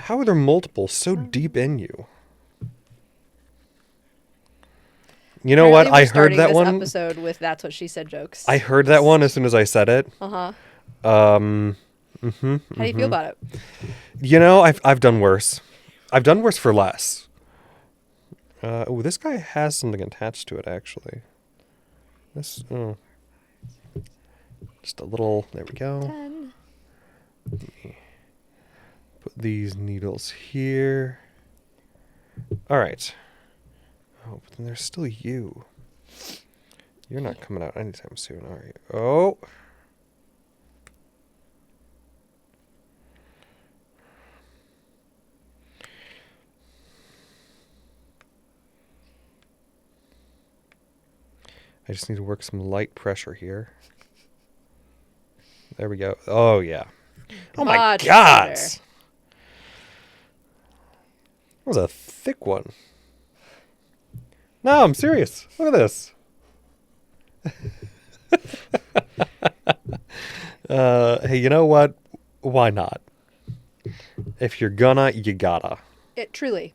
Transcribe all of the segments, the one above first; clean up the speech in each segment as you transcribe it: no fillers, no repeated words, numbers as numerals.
How are there multiple so deep in you? You know what? Apparently I we're heard starting that this one. episode with "That's what she said" jokes. I heard that one as soon as I said it. Uh-huh. Um, How do you feel about it? you know, I've done worse. I've done worse for less. Oh, this guy has something attached to it, actually. This, just a little. There we go. 10. Put these needles here. All right. Oh, but then there's still you. You're not coming out anytime soon, are you? Oh. I just need to work some light pressure here. There we go. Oh, yeah. Oh, my Much God. better. That was a thick one. No, I'm serious. Look at this. Hey, you know what? Why not? If you're gonna, you gotta. It truly.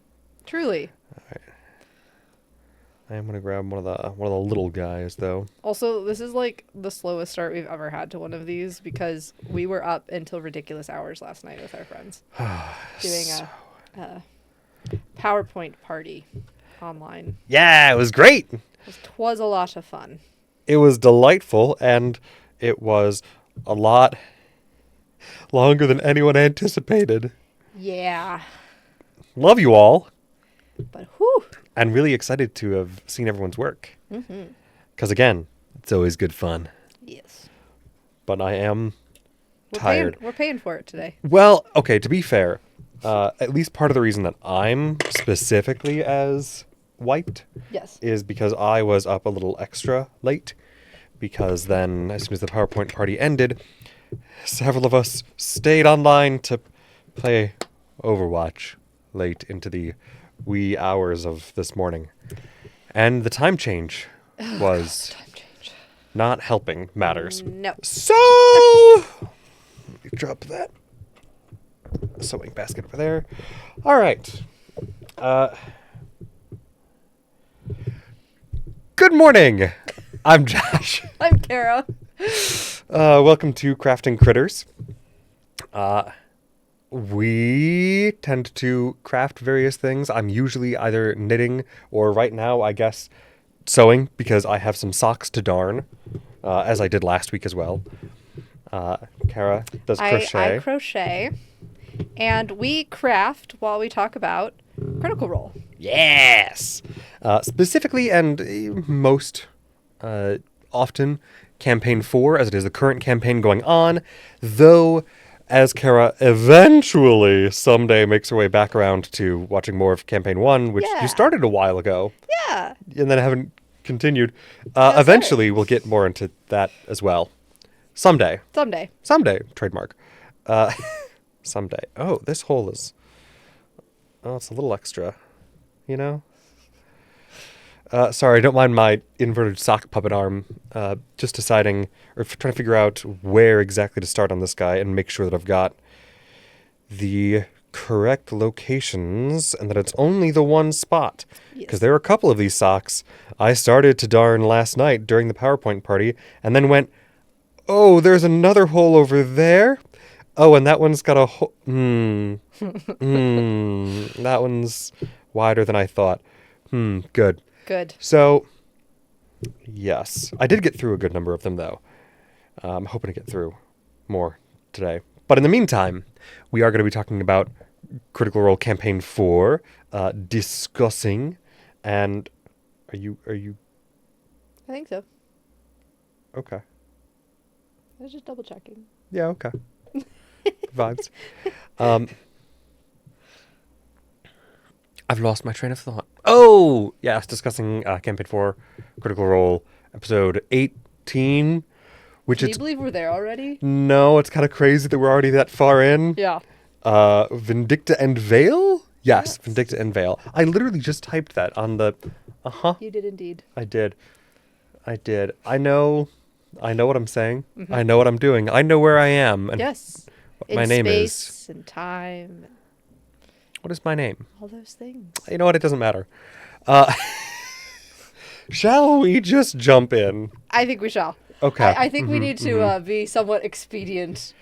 I am gonna grab one of the little guys though. Also, this is like the slowest start we've ever had to one of these because we were up until ridiculous hours last night with our friends doing a PowerPoint party online. Yeah, it was great. Twas a lot of fun. It was delightful, and it was a lot longer than anyone anticipated. Yeah. Love you all, But whew. and really excited to have seen everyone's work. Because again, it's always good fun. Yes. But I am We're tired. We're paying for it today. Well, okay, to be fair, at least part of the reason that I'm specifically as wiped Yes. is because I was up a little extra late. Because then, as soon as the PowerPoint party ended, several of us stayed online to play Overwatch late into the wee hours of this morning. And the time change was Time change. not helping matters. No. So, let me drop that sewing basket over there. All right. Good morning. I'm Josh. I'm Kara. Welcome to Crafting Critters. We tend to craft various things. I'm usually either knitting or right now, I guess, sewing because I have some socks to darn, as I did last week as well. Kara does crochet. I crochet. And we craft while we talk about Critical Role. Yes! Specifically and most often, Campaign 4, as it is the current campaign going on, though as Kara eventually someday makes her way back around to watching more of Campaign 1, which Yeah. you started a while ago, Yeah. and then haven't continued, Yes, eventually sir. we'll get more into that as well. Someday. Someday. Someday. Trademark. Someday. Oh, this hole is... Oh, it's a little extra. You know? Sorry, don't mind my inverted sock puppet arm. Just deciding, or trying to figure out where exactly to start on this guy and make sure that I've got the correct locations and that it's only the one spot. Because Yes. there were a couple of these socks I started to darn last night during the PowerPoint party and then went, oh, there's another hole over there. Oh, and that one's got a hole. That one's wider than I thought. Good. Good. So, yes. I did get through a good number of them, though. I'm hoping to get through more today. But in the meantime, we are going to be talking about Critical Role Campaign 4, discussing, and are you... I think so. Okay. I was just double checking. Yeah, okay. Vibes. I've lost my train of thought. Oh, yes, discussing Campaign 4, Critical Role, episode 18, which Can it's... you believe we're there already? No, it's kind of crazy that we're already that far in. Yeah. Vindicta Vale? Yes, Yes. Vindicta Vale. I literally just typed that on the... Uh-huh. You did indeed. I did. I know what I'm saying. I know what I'm doing. I know where I am and Yes. what my name is. Space and time. What is my name? All those things. You know what? It doesn't matter. Shall we just jump in? I think we shall. Okay. I think we need to be somewhat expedient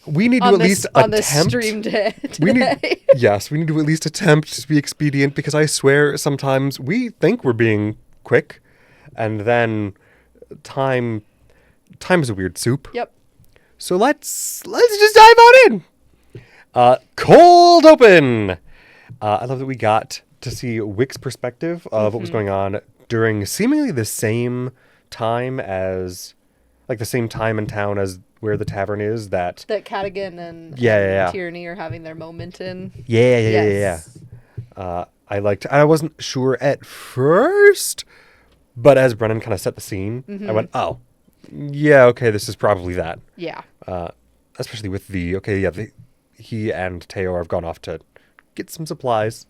We need to on at least on this attempt. stream day We today. need, yes, we need to at least attempt to be expedient because I swear sometimes we think we're being quick, and then time is a weird soup. Yep. So let's just dive on in. Cold open. I love that we got to see Wick's perspective of what was going on during seemingly the same time as, like the same time in town as where the tavern is. That Cadigan and Tierney are having their moment in. Yeah. I wasn't sure at first, but as Brennan kind of set the scene, I went, oh, yeah, okay, this is probably that. Yeah. Especially with he and Teo have gone off to get some supplies,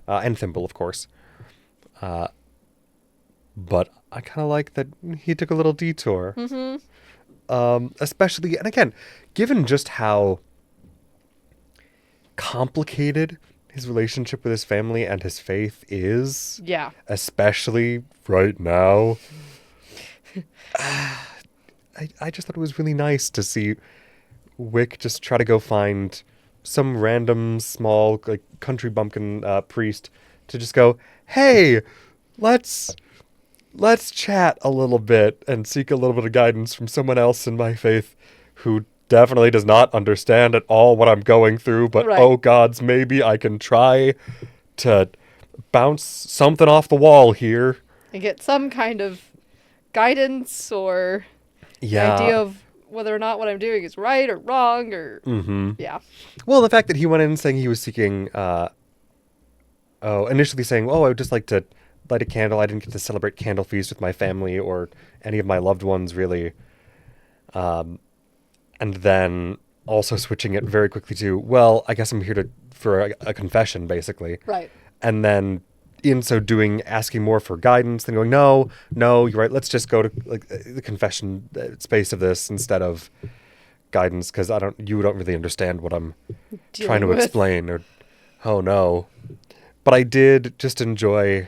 and Thimble, of course. But I kind of like that he took a little detour. Especially, and again, given just how complicated his relationship with his family and his faith is. Yeah. Especially right now. I just thought it was really nice to see Wick just try to go find some random small like country bumpkin priest to just go, hey, let's chat a little bit and seek a little bit of guidance from someone else in my faith who definitely does not understand at all what I'm going through, but oh gods, maybe I can try to bounce something off the wall here. And get some kind of guidance or idea of whether or not what I'm doing is right or wrong or... Yeah. Well, the fact that he went in saying he was seeking... initially saying, I would just like to light a candle. I didn't get to celebrate Candle Feast with my family or any of my loved ones, really. And then also switching it very quickly to, well, I guess I'm here for a confession, basically. Right. And then in so doing, asking more for guidance, then going, no, you're right. Let's just go to like the confession space of this instead of guidance, because you don't really understand what I'm trying to explain. Or, oh no. But I did just enjoy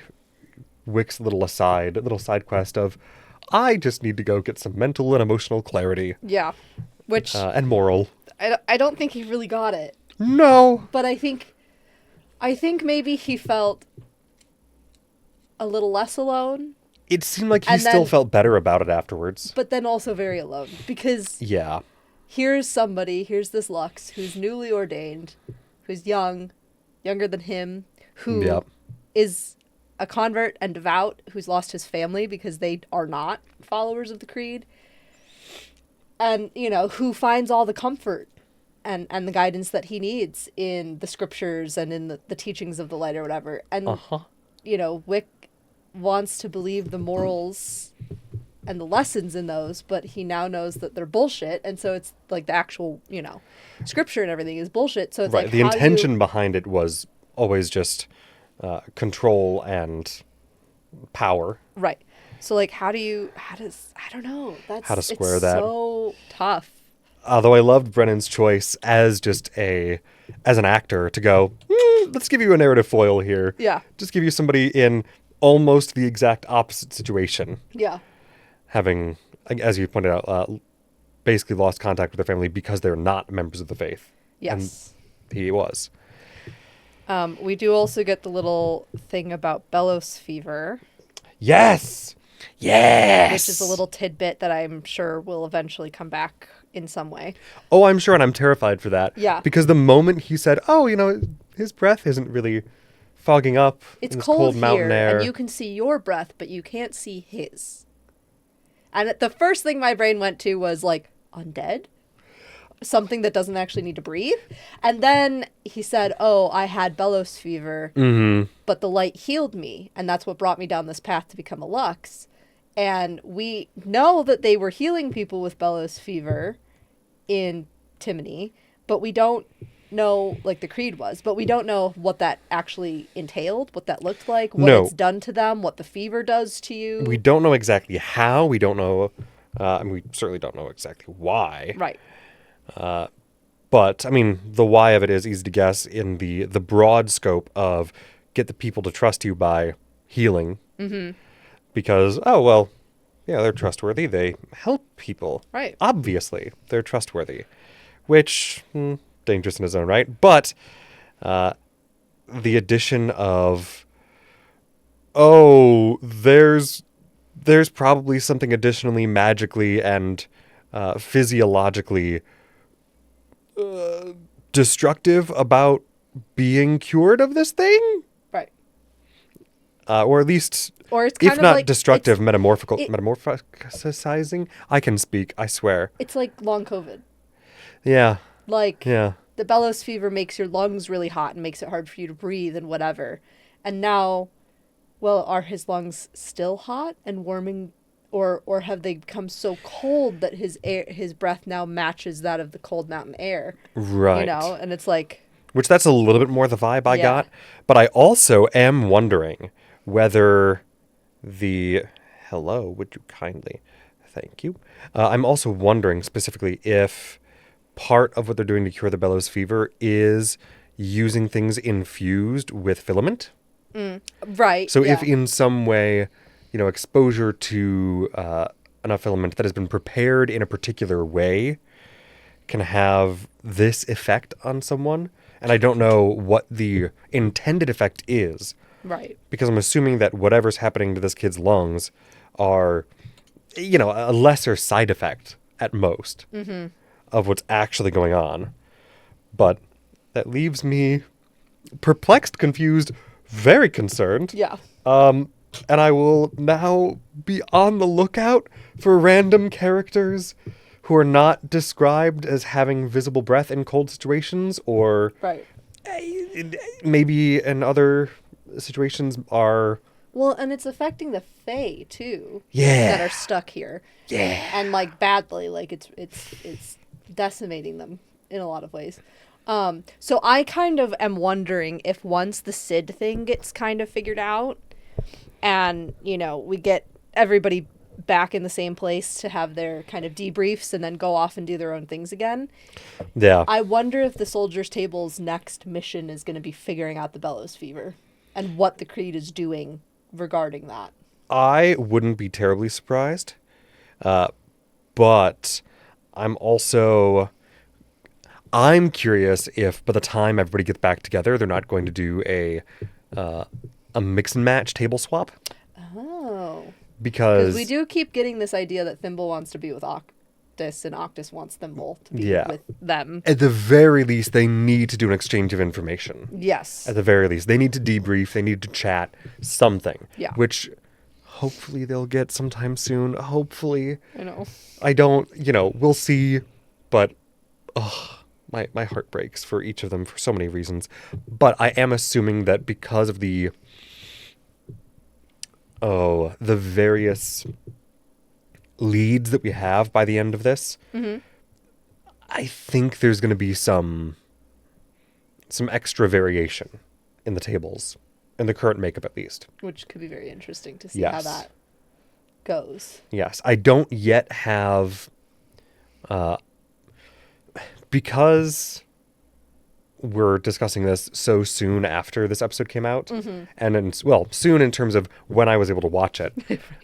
Wick's little side quest of, I just need to go get some mental and emotional clarity. Yeah. Which... and moral. I don't think he really got it. No. But I think maybe he felt a little less alone. It seemed like he still felt better about it afterwards. But then also very alone. Because here's this Lux who's newly ordained, who's younger than him, who is a convert and devout, who's lost his family because they are not followers of the creed. And, who finds all the comfort and the guidance that he needs in the scriptures and in the teachings of the light or whatever. And, Wick wants to believe the morals and the lessons in those, but he now knows that they're bullshit. And so it's like the actual, scripture and everything is bullshit. So it's like, the intention behind it was always just control and power. Right. So like, I don't know. How to square that. So tough. Although I loved Brennan's choice as an actor to go, let's give you a narrative foil here. Yeah. Just give you somebody in almost the exact opposite situation. Yeah. Having, as you pointed out, basically lost contact with their family because they're not members of the faith. Yes. And he was. We do also get the little thing about Bellows fever. Yes! Yes! Which is a little tidbit that I'm sure will eventually come back in some way. Oh, I'm sure, and I'm terrified for that. Yeah. Because the moment he said, his breath isn't really fogging up in this cold mountain here, air. And you can see your breath, but you can't see his. And the first thing my brain went to was like, undead? Something that doesn't actually need to breathe. And then he said, I had Bellows fever, but the light healed me. And that's what brought me down this path to become a Lux. And we know that they were healing people with Bellows fever in Timony, but we don't know, like the creed was, but we don't know what that actually entailed, what that looked like, what it's done to them, what the fever does to you. We don't know exactly how. We don't know, and we certainly don't know exactly why. Right. But But, I mean, the why of it is easy to guess in the broad scope of get the people to trust you by healing. Mm-hmm. Because, oh, well, yeah, they're trustworthy. They help people. Right. Obviously, they're trustworthy. Which, dangerous in its own right. But the addition of, oh, there's probably something additionally magically and physiologically destructive about being cured of this thing? Right. Or at least, Or it's kind if of not like destructive, metamorphosizing? I can speak, I swear. it's like long COVID. Yeah, Like yeah. the bellows fever makes your lungs really hot and makes it hard for you to breathe and whatever. And now, well, are his lungs still hot and warming, or have they become so cold that his breath now matches that of the cold mountain air? Right. You know, and it's like, Which that's a little bit more the vibe I Yeah. got. But I also am wondering whether hello, would you kindly, thank you. I'm also wondering specifically if part of what they're doing to cure the bellows fever is using things infused with filament. right. So yeah. if in some way, exposure to enough filament that has been prepared in a particular way can have this effect on someone, and I don't know what the intended effect is, Right. because I'm assuming that whatever's happening to this kid's lungs are, a lesser side effect at most of what's actually going on. But that leaves me perplexed, confused, very concerned. Yeah. And I will now be on the lookout for random characters who are not described as having visible breath in cold situations, or Right. maybe in other situations are... Well, and it's affecting the Fae too. Yeah. That are stuck here. Yeah. And like badly, like it's decimating them in a lot of ways. So I kind of am wondering if once the Sid thing gets kind of figured out, and we get everybody back in the same place to have their kind of debriefs and then go off and do their own things again. Yeah. I wonder if the Soldiers Table's next mission is going to be figuring out the bellows fever and what the Creed is doing regarding that. I wouldn't be terribly surprised. But I'm curious if by the time everybody gets back together, they're not going to do a mix and match table swap. Oh. Because we do keep getting this idea that Thimble wants to be with Octus and Octus wants Thimble to be with them. At the very least, they need to do an exchange of information. Yes. At the very least. They need to debrief. They need to chat. Something. Yeah. Which hopefully they'll get sometime soon. Hopefully. I know. I don't, we'll see. But, my heart breaks for each of them for so many reasons. But I am assuming that because of the various leads that we have by the end of this, I think there's going to be some extra variation in the tables, in the current makeup at least. Which could be very interesting to see how that goes. Yes. I don't yet have... because we're discussing this so soon after this episode came out, and soon in terms of when I was able to watch it,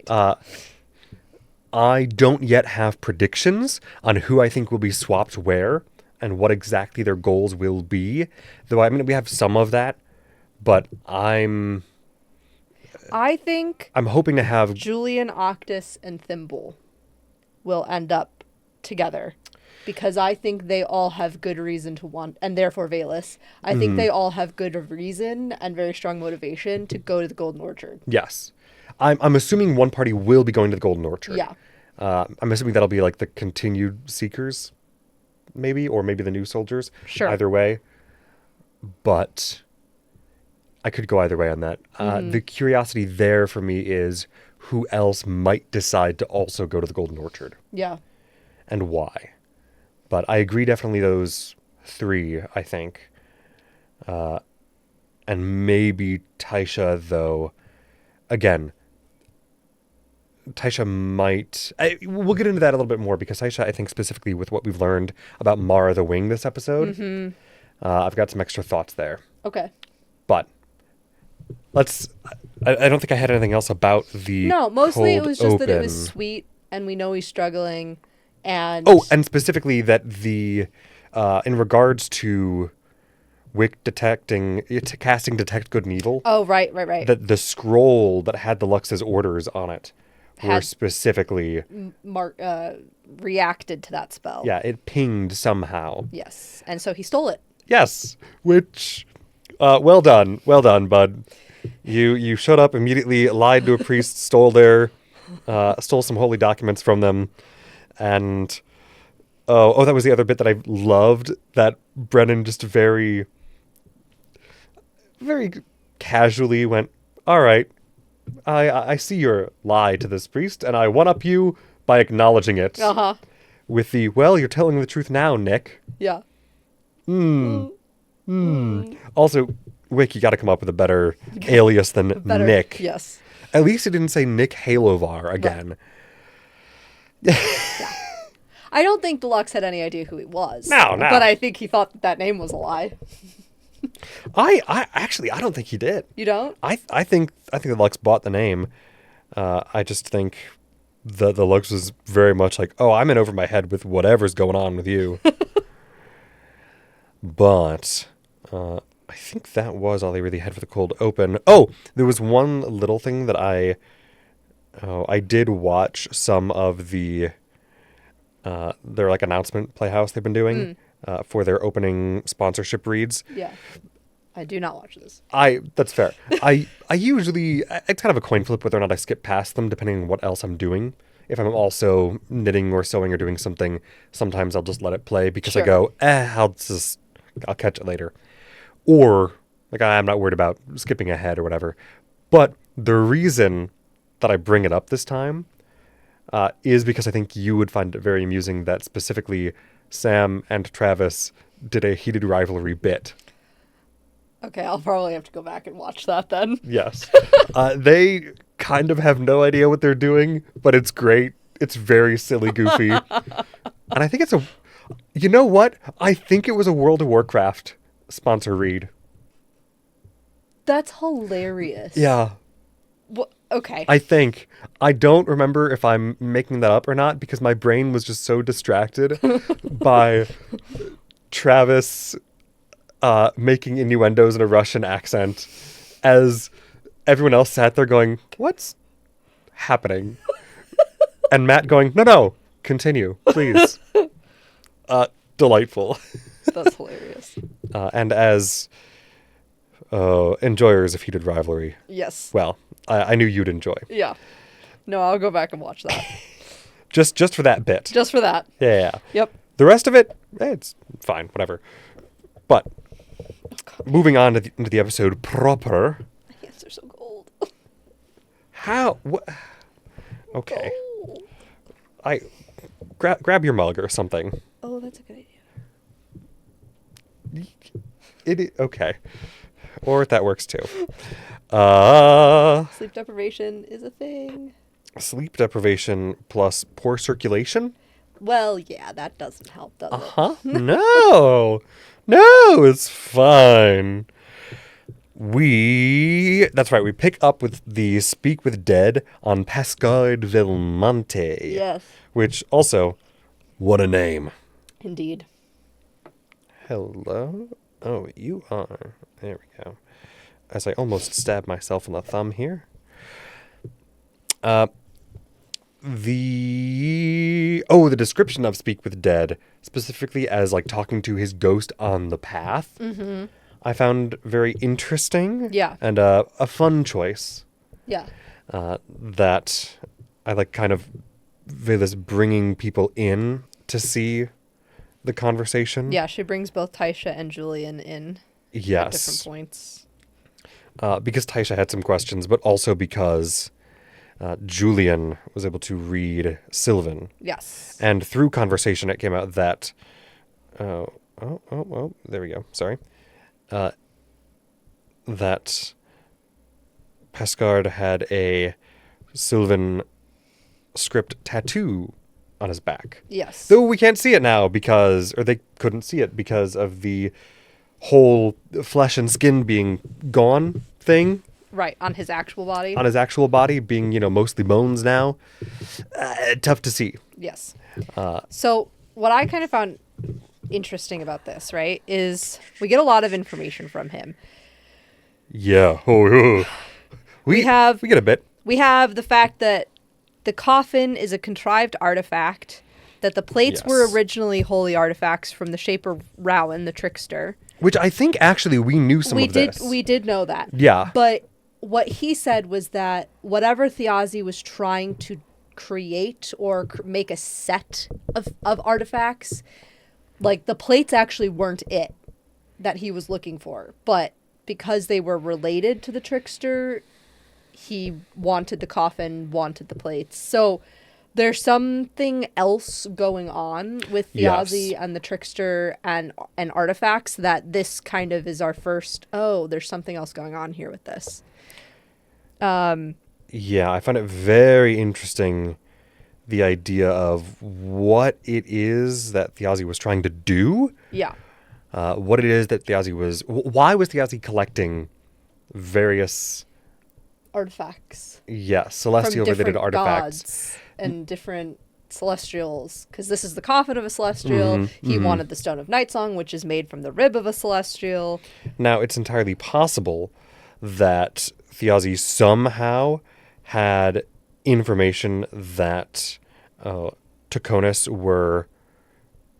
Right. I don't yet have predictions on who I think will be swapped where and what exactly their goals will be. Though, I mean, we have some of that, but I think I'm hoping to have... Julian, Octus, and Thimble will end up together. Because I think they all have good reason to want, and therefore Valus, I think they all have good reason and very strong motivation to go to the Golden Orchard. Yes. I'm assuming one party will be going to the Golden Orchard. Yeah. I'm assuming that'll be like the continued Seekers, maybe, or maybe the new soldiers. Sure. Either way. But I could go either way on that. The curiosity there for me is who else might decide to also go to the Golden Orchard. Yeah. And why. But I agree, definitely those three, I think. And maybe Taisha, though. Again, Taisha might... we'll get into that a little bit more, because Taisha, I think specifically with what we've learned about Mara the Wing this episode, I've got some extra thoughts there. Okay. But let's... I don't think I had anything else about the No, mostly it was just that it open. was sweet, and we know he's struggling, and... Oh, and specifically that the... in regards to Wick casting Detect Good and Evil... Oh, right. That the scroll that had the Lux's orders on it were specifically... reacted to that spell. Yeah, it pinged somehow. Yes, and so he stole it. Yes, which... well done, bud. You showed up immediately, lied to a priest, stole some holy documents from them, and that was the other bit that I loved. That Brennan just very, very casually went, "All right, I see your lie to this priest, and I one up you by acknowledging it." With the "Well, you're telling the truth now, Nick." Yeah. Also, Wick, you got to come up with a better alias than Nick. Yes. At least he didn't say Nick Halovar again. Right. Yeah. I don't think Deluxe had any idea who he was. No. But I think he thought that name was a lie. I actually, I don't think he did. You don't? I think Deluxe bought the name. I just think the Deluxe was very much like, oh, I'm in over my head with whatever's going on with you. But I think that was all they really had for the cold open. Oh, there was one little thing that I did watch some of their like announcement playhouse they've been doing for their opening sponsorship reads. Yeah. I do not watch this. That's fair. I usually, it's kind of a coin flip whether or not I skip past them depending on what else I'm doing. If I'm also knitting or sewing or doing something, sometimes I'll just let it play because I go, I'll catch it later. Or, like, I'm not worried about skipping ahead or whatever. But the reason that I bring it up this time is because I think you would find it very amusing that specifically Sam and Travis did a heated rivalry bit. Okay, I'll probably have to go back and watch that then. Yes. They kind of have no idea what they're doing, but it's great. It's very silly, goofy. And I think it's you know what? I think it was a World of Warcraft sponsor read. That's hilarious. Yeah. Okay. I don't remember if I'm making that up or not because my brain was just so distracted by Travis making innuendos in a Russian accent as everyone else sat there going, what's happening? And Matt going, no, continue, please. Delightful. That's hilarious. And as enjoyers of heated rivalry. Yes. Well, I knew you'd enjoy. Yeah. No, I'll go back and watch that. just for that bit. Just for that. Yeah. Yep. The rest of it, it's fine, whatever. But moving on into the episode proper. My hands are so cold. How? What? Okay. Oh. Grab your mug or something. Oh, that's a good idea. Okay. Or that works too. Sleep deprivation is a thing. Sleep deprivation plus poor circulation? Well, yeah, that doesn't help, does it? Uh-huh. No, it's fine. That's right, we pick up with the Speak with Dead on Pascard Vilmonte. Yes. Which also, what a name. Indeed. Hello? Oh, you are. There we go. As I almost stab myself in the thumb here. The description of Speak with Dead, specifically as like talking to his ghost on the path, I found very interesting. Yeah. And a fun choice. Yeah. That I like kind of this bringing people in to see the conversation. Yeah, she brings both Taisha and Julian in Yes. at different points. Because Taisha had some questions, but also because Julian was able to read Sylvan. Yes. And through conversation, it came out that... there we go. Sorry. That Pascard had a Sylvan script tattoo on his back. Yes. Though we can't see it now or they couldn't see it because of the whole flesh and skin being gone thing. Right, on his actual body. On his actual body being, mostly bones now. Tough to see. Yes. So what I kind of found interesting about this, right, is we get a lot of information from him. Yeah. We get a bit. We have the fact that the coffin is a contrived artifact, that the plates were originally holy artifacts from the Shaper Rowan, the trickster. Which I think actually we knew some of this. We did know that. Yeah. But what he said was that whatever Thiazi was trying to create or make a set of artifacts, like the plates actually weren't it that he was looking for. But because they were related to the trickster, he wanted the coffin, wanted the plates. So there's something else going on with Thiazi and the trickster and artifacts that this kind of is our first, there's something else going on here with this. Yeah, I find it very interesting, the idea of what it is that Thiazi was trying to do. Yeah. What it is that Thiazi was... Why was Thiazi collecting various... artifacts. Yeah, celestial-related artifacts. Gods and different celestials. Because this is the coffin of a celestial. He wanted the Stone of Night Song, which is made from the rib of a celestial. Now, it's entirely possible that Thiazi somehow had information that Taconis were...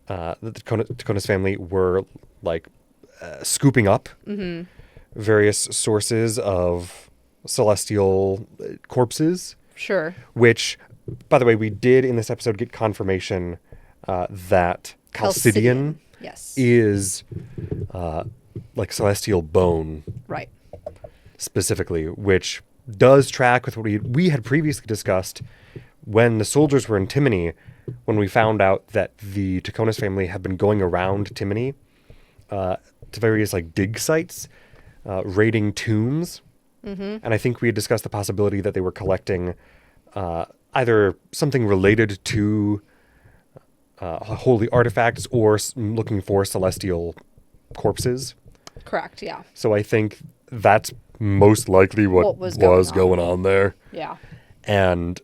the Taconis family were, scooping up various sources of celestial corpses. Sure. Which, by the way, we did in this episode get confirmation that Chalcidian is celestial bone. Right. Specifically, which does track with what we had previously discussed when the soldiers were in Timony, when we found out that the Taconis family had been going around Timony to various dig sites, raiding tombs. And I think we had discussed the possibility that they were collecting either something related to holy artifacts or looking for celestial corpses. Correct, yeah. So I think that's most likely what was going on there. Yeah. And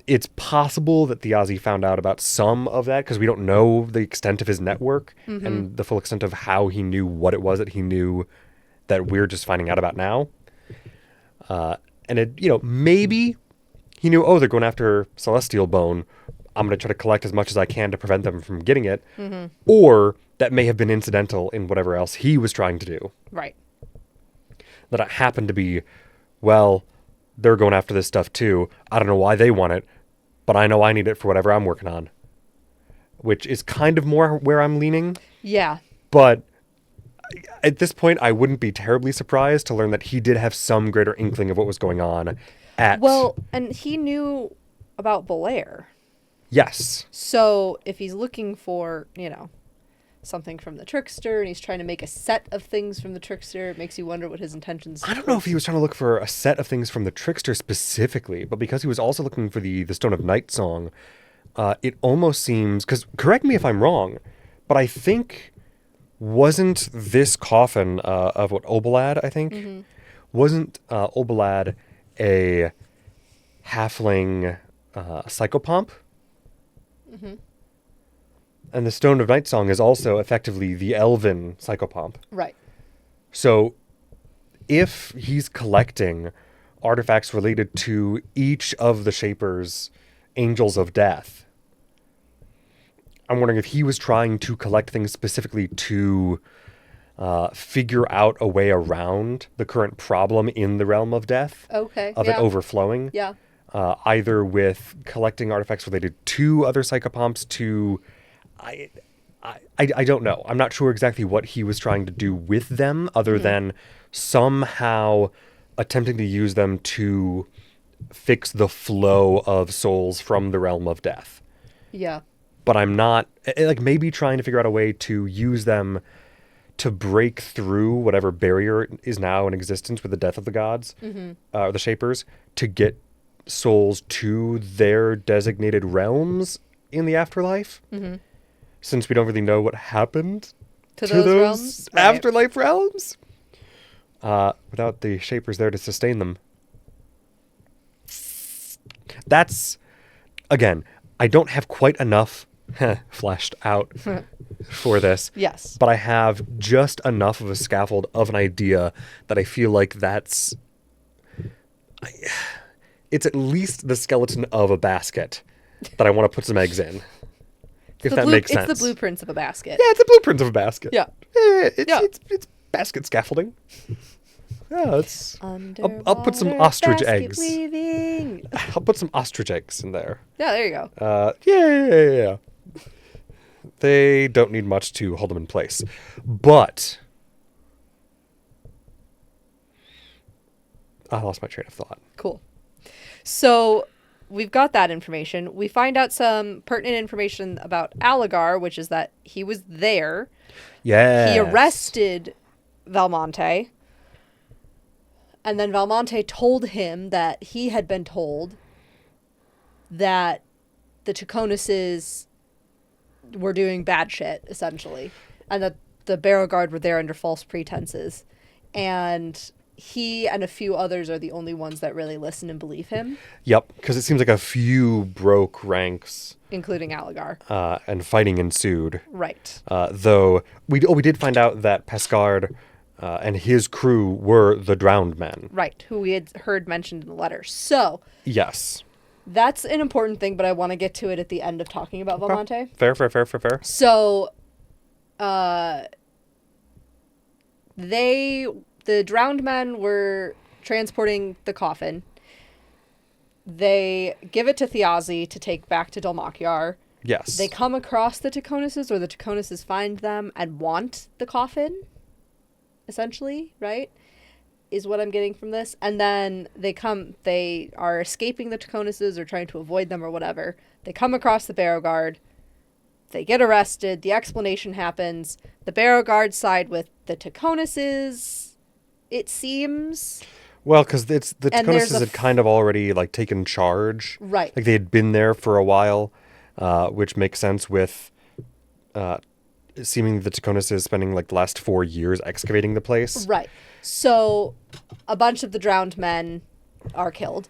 it's possible that Thiazi found out about some of that because we don't know the extent of his network and the full extent of how he knew what it was that he knew that we're just finding out about now. And it, maybe he knew, they're going after celestial bone. I'm going to try to collect as much as I can to prevent them from getting it. Or that may have been incidental in whatever else he was trying to do. Right. That it happened to be, they're going after this stuff too. I don't know why they want it, but I know I need it for whatever I'm working on. Which is kind of more where I'm leaning. Yeah. But at this point, I wouldn't be terribly surprised to learn that he did have some greater inkling of what was going on at... Well, and he knew about Belair. Yes. So if he's looking for, something from the trickster and he's trying to make a set of things from the trickster, it makes you wonder what his intentions I don't know if he was trying to look for a set of things from the trickster specifically, but because he was also looking for the Stone of Night Song, it almost seems... Because, correct me if I'm wrong, but I think... Wasn't this coffin of Obalad, I think? Wasn't Obalad a halfling psychopomp? And the Stone of Night Song is also effectively the elven psychopomp. Right. So if he's collecting artifacts related to each of the Shaper's angels of death, I'm wondering if he was trying to collect things specifically to figure out a way around the current problem in the realm of death. Okay. Of it overflowing. Yeah. Either with collecting artifacts related to other psychopomps to... I don't know. I'm not sure exactly what he was trying to do with them other than somehow attempting to use them to fix the flow of souls from the realm of death. Yeah. But I'm not, maybe trying to figure out a way to use them to break through whatever barrier is now in existence with the death of the gods, or the Shapers, to get souls to their designated realms in the afterlife. Mm-hmm. Since we don't really know what happened To to those realms? Right. afterlife realms. Without the shapers there to sustain them. That's, again, I don't have quite enough fleshed out for this. Yes. But I have just enough of a scaffold of an idea that I feel like it's at least the skeleton of a basket that I want to put some eggs in. If that makes sense. It's the blueprints of a basket. Yeah, it's the blueprints of a basket. Yeah. It's basket scaffolding. Yeah, it's. I'll put some ostrich eggs. Weaving. I'll put some ostrich eggs in there. Yeah, there you go. Yeah. They don't need much to hold them in place, but I lost my train of thought. Cool. So we've got that information. We find out some pertinent information about Aligar, which is that he was there. Yeah. He arrested Valmonte. And then Valmonte told him that he had been told that the Chaconuses were doing bad shit, essentially. And that the Barrow Guard were there under false pretenses. And he and a few others are the only ones that really listen and believe him. Yep, because it seems like a few broke ranks. Including Aligar. And fighting ensued. Right. Though, we did find out that Pescard and his crew were the drowned men. Right, who we had heard mentioned in the letter. So, yes. That's an important thing, but I want to get to it at the end of talking about Valmonte. Fair. So, the drowned men were transporting the coffin. They give it to Thiazi to take back to Dalmakyar. Yes. They come across the Chaconuses, or the Chaconuses find them and want the coffin, essentially, right? Is what I'm getting from this. And then they are escaping the Chaconuses or trying to avoid them or whatever. They come across the Barrow Guard. They get arrested. The explanation happens. The Barrow Guard side with the Chaconuses, it seems. Well, because the Chaconuses had kind of already taken charge. Right. Like they had been there for a while, which makes sense with seeming the Chaconuses spending the last 4 years excavating the place. Right. So a bunch of the drowned men are killed.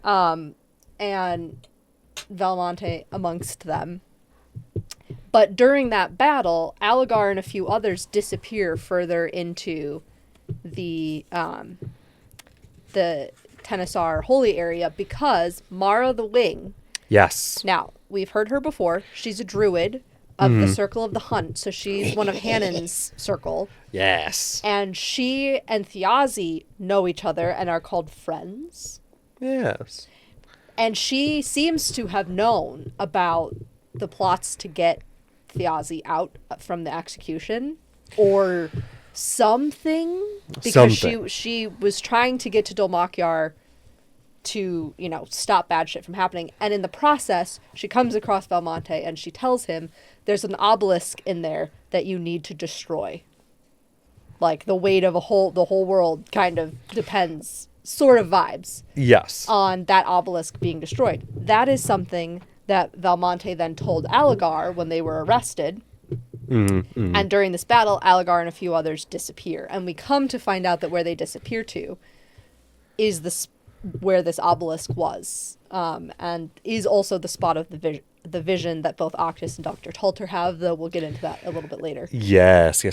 And Valmonte amongst them. But during that battle, Aligar and a few others disappear further into the Tenasar holy area because Mara the Wing. Yes. Now, we've heard her before. She's a druid of the Circle of the Hunt, so she's one of Hanan's circle. Yes. And she and Thiazi know each other and are called friends. Yes. And she seems to have known about the plots to get Thiazi out from the execution or something. Because she was trying to get to Dalmakyar to, stop bad shit from happening. And in the process, she comes across Valmonte and she tells him there's an obelisk in there that you need to destroy. The weight of the whole world kind of depends, sort of vibes. Yes. On that obelisk being destroyed. That is something that Valmonte then told Aligar when they were arrested. Mm-hmm. And during this battle, Aligar and a few others disappear. And we come to find out that where they disappear to is where this obelisk was. And is also the spot of the vision that both Octus and Dr. Tulter have, though we'll get into that a little bit later. Yes.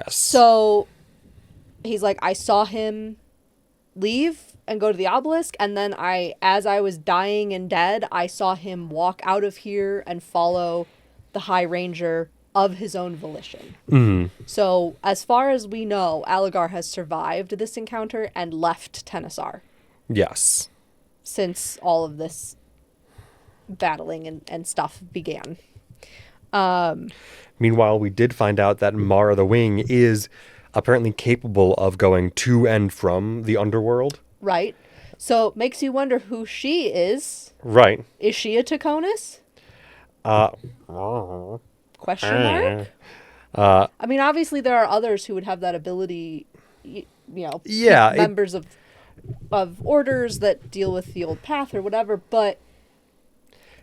So he's like, I saw him leave and go to the obelisk, and then as I was dying and dead, I saw him walk out of here and follow the High Ranger of his own volition. Mm-hmm. So, as far as we know, Aligar has survived this encounter and left Tenasar. Yes. Since all of this battling and stuff began. Meanwhile, we did find out that Mara the Wing is apparently capable of going to and from the underworld. Right. So it makes you wonder who she is. Right. Is she a Chaconus? Question mark? I mean, obviously there are others who would have that ability, Yeah. members of orders that deal with the old path or whatever, but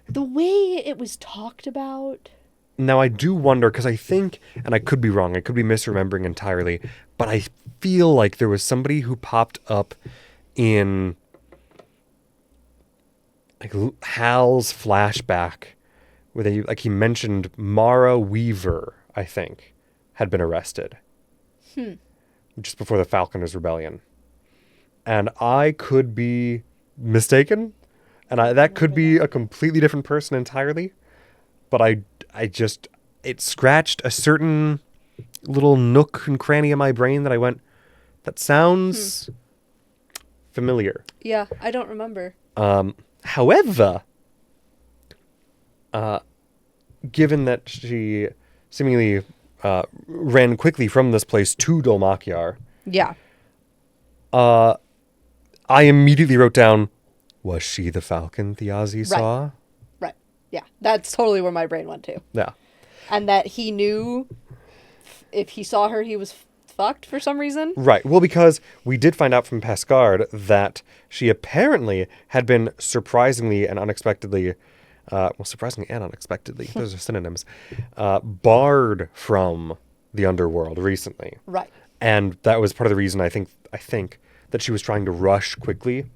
the way it was talked about. Now, I do wonder, because I think, and I could be wrong, I could be misremembering entirely, but I feel like there was somebody who popped up in like Hal's flashback where he mentioned Mara Weaver, I think, had been arrested just before the Falconers Rebellion. And I could be mistaken, and that could be a completely different person entirely, but it scratched a certain little nook and cranny of my brain that I went, that sounds familiar. Yeah, I don't remember. However, given that she seemingly ran quickly from this place to Dolmakyar, Yeah. I immediately wrote down, was she the falcon Thiazi saw? Right. Yeah. That's totally where my brain went to. Yeah. And that he knew if he saw her, he was fucked for some reason. Right. Well, because we did find out from Pascard that she apparently had been surprisingly and unexpectedly, those are synonyms, barred from the underworld recently. Right. And that was part of the reason I think that she was trying to rush quickly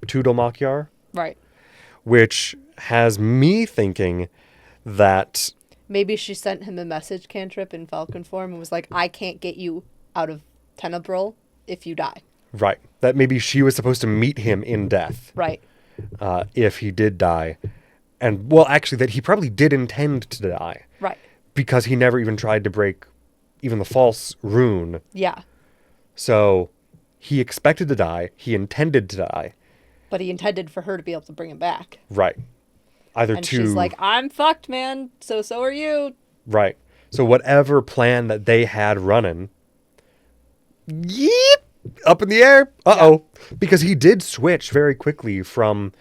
to Dolmakyar. Right. Which has me thinking that maybe she sent him a message cantrip in Falcon form and was like, I can't get you out of Tenebril if you die. Right. That maybe she was supposed to meet him in death. Right. If he did die. And, well, actually, that he probably did intend to die. Right. Because he never even tried to break even the false rune. Yeah. So he expected to die. He intended to die. But he intended for her to be able to bring him back. Right. And she's like, I'm fucked, man. So are you. Right. So whatever plan that they had running, up in the air. Uh-oh. Yeah. Because he did switch very quickly from,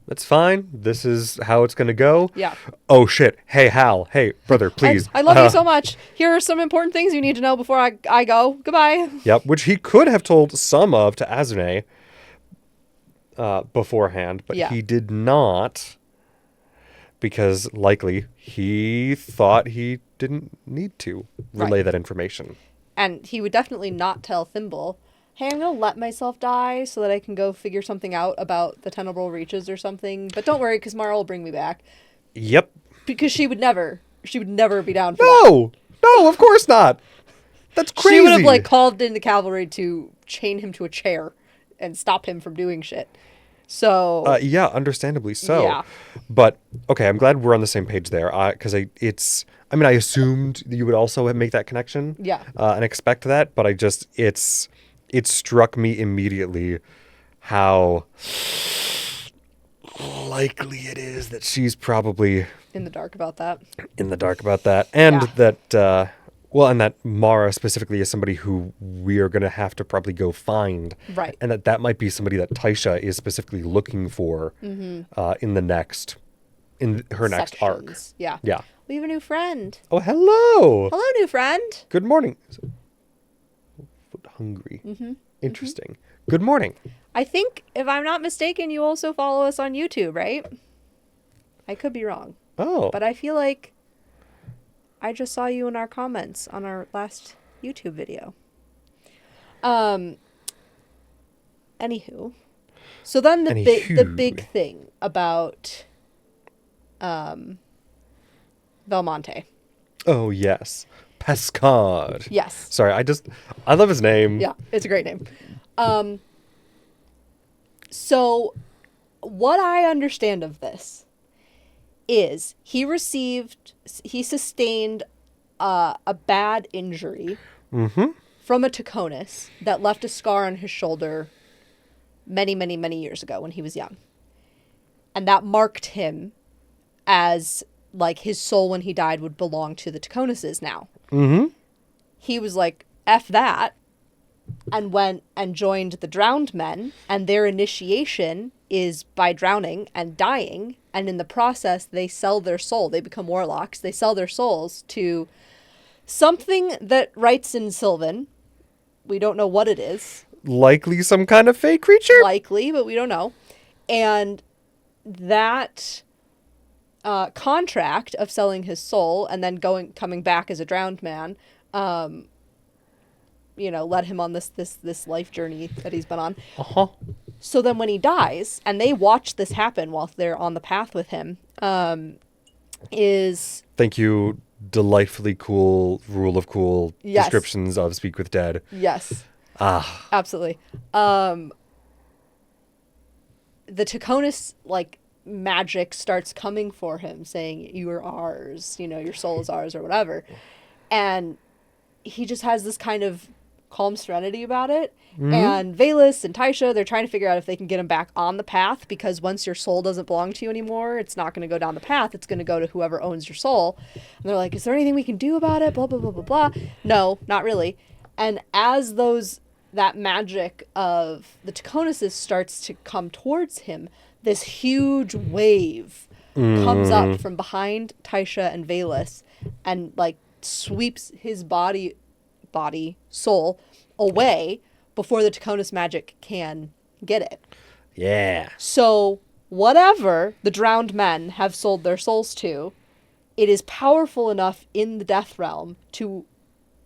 that's fine, this is how it's going to go. Yeah. Oh, shit. Hey, Hal. Hey, brother, please. I love you so much. Here are some important things you need to know before I go. Goodbye. Yep, which he could have told some of to Azune beforehand, but he did not, because likely he thought he didn't need to relay that information. And he would definitely not tell Thimble, hey, I'm going to let myself die so that I can go figure something out about the Tenebril Reaches or something. But don't worry, because Mara will bring me back. Yep. Because she would never be down for that. No, of course not. That's crazy. She would have, called in the cavalry to chain him to a chair and stop him from doing shit. So... yeah, understandably so. Yeah. But, okay, I'm glad we're on the same page there. Because I assumed you would also make that connection. Yeah. And expect that, but it struck me immediately how likely it is that she's probably... in the dark about that. And that... and that Mara specifically is somebody who we are going to have to probably go find. Right. And that might be somebody that Taisha is specifically looking for in her next arc. Yeah. Yeah. We have a new friend. Oh, hello. Hello, new friend. Good morning. Foot hungry. Interesting. Good morning. I think, if I'm not mistaken, you also follow us on YouTube, right? I could be wrong. Oh. But I feel like I just saw you in our comments on our last YouTube video. Anywho. So then the big thing about Belmonte. Oh, yes. Pascard. Yes. Sorry, I love his name. Yeah, it's a great name. So what I understand of this is he sustained a bad injury from a Taconis that left a scar on his shoulder many, many, many years ago when he was young. And that marked him as, his soul when he died would belong to the Taconises now. He was like, F that, and went and joined the Drowned Men, and their initiation is by drowning and dying, and in the process they sell their soul. They become warlocks. They sell their souls to something that writes in Sylvan. We don't know what it is. likely some kind of fey creature. Likely, but we don't know. And that contract of selling his soul and then coming back as a drowned man, led him on this life journey that he's been on. So then when he dies, and they watch this happen while they're on the path with him, is... Thank you, delightfully cool, rule of cool Yes. descriptions of Speak with Dead. Yes. Ah. Absolutely. The Taconis, magic starts coming for him, saying, you are ours, your soul is ours, or whatever. And he just has this kind of calm serenity about it. Mm-hmm. And Valus and Taisha, they're trying to figure out if they can get him back on the path, because once your soul doesn't belong to you anymore, it's not going to go down the path. It's going to go to whoever owns your soul. And they're like, is there anything we can do about it? Blah, blah, blah, blah, blah. No, not really. And as that magic of the Taconis starts to come towards him, this huge wave comes up from behind Taisha and Valus and sweeps his soul away before the Taconis magic can get it. Yeah. So whatever the drowned men have sold their souls to, it is powerful enough in the death realm to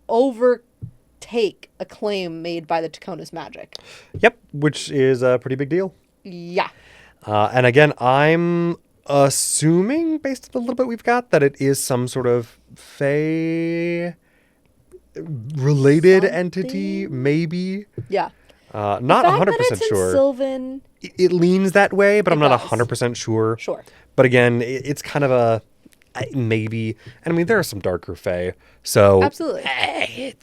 overtake a claim made by the Taconis magic. Yep, which is a pretty big deal. Yeah. And again, I'm assuming, based on the little bit we've got, that it is some sort of fey related entity, maybe. Yeah. Not 100% it's sure. Sylvan, it leans that way, but I'm not does. 100% sure. Sure. But again, it's kind of a maybe. And I mean, there are some darker fae, so absolutely.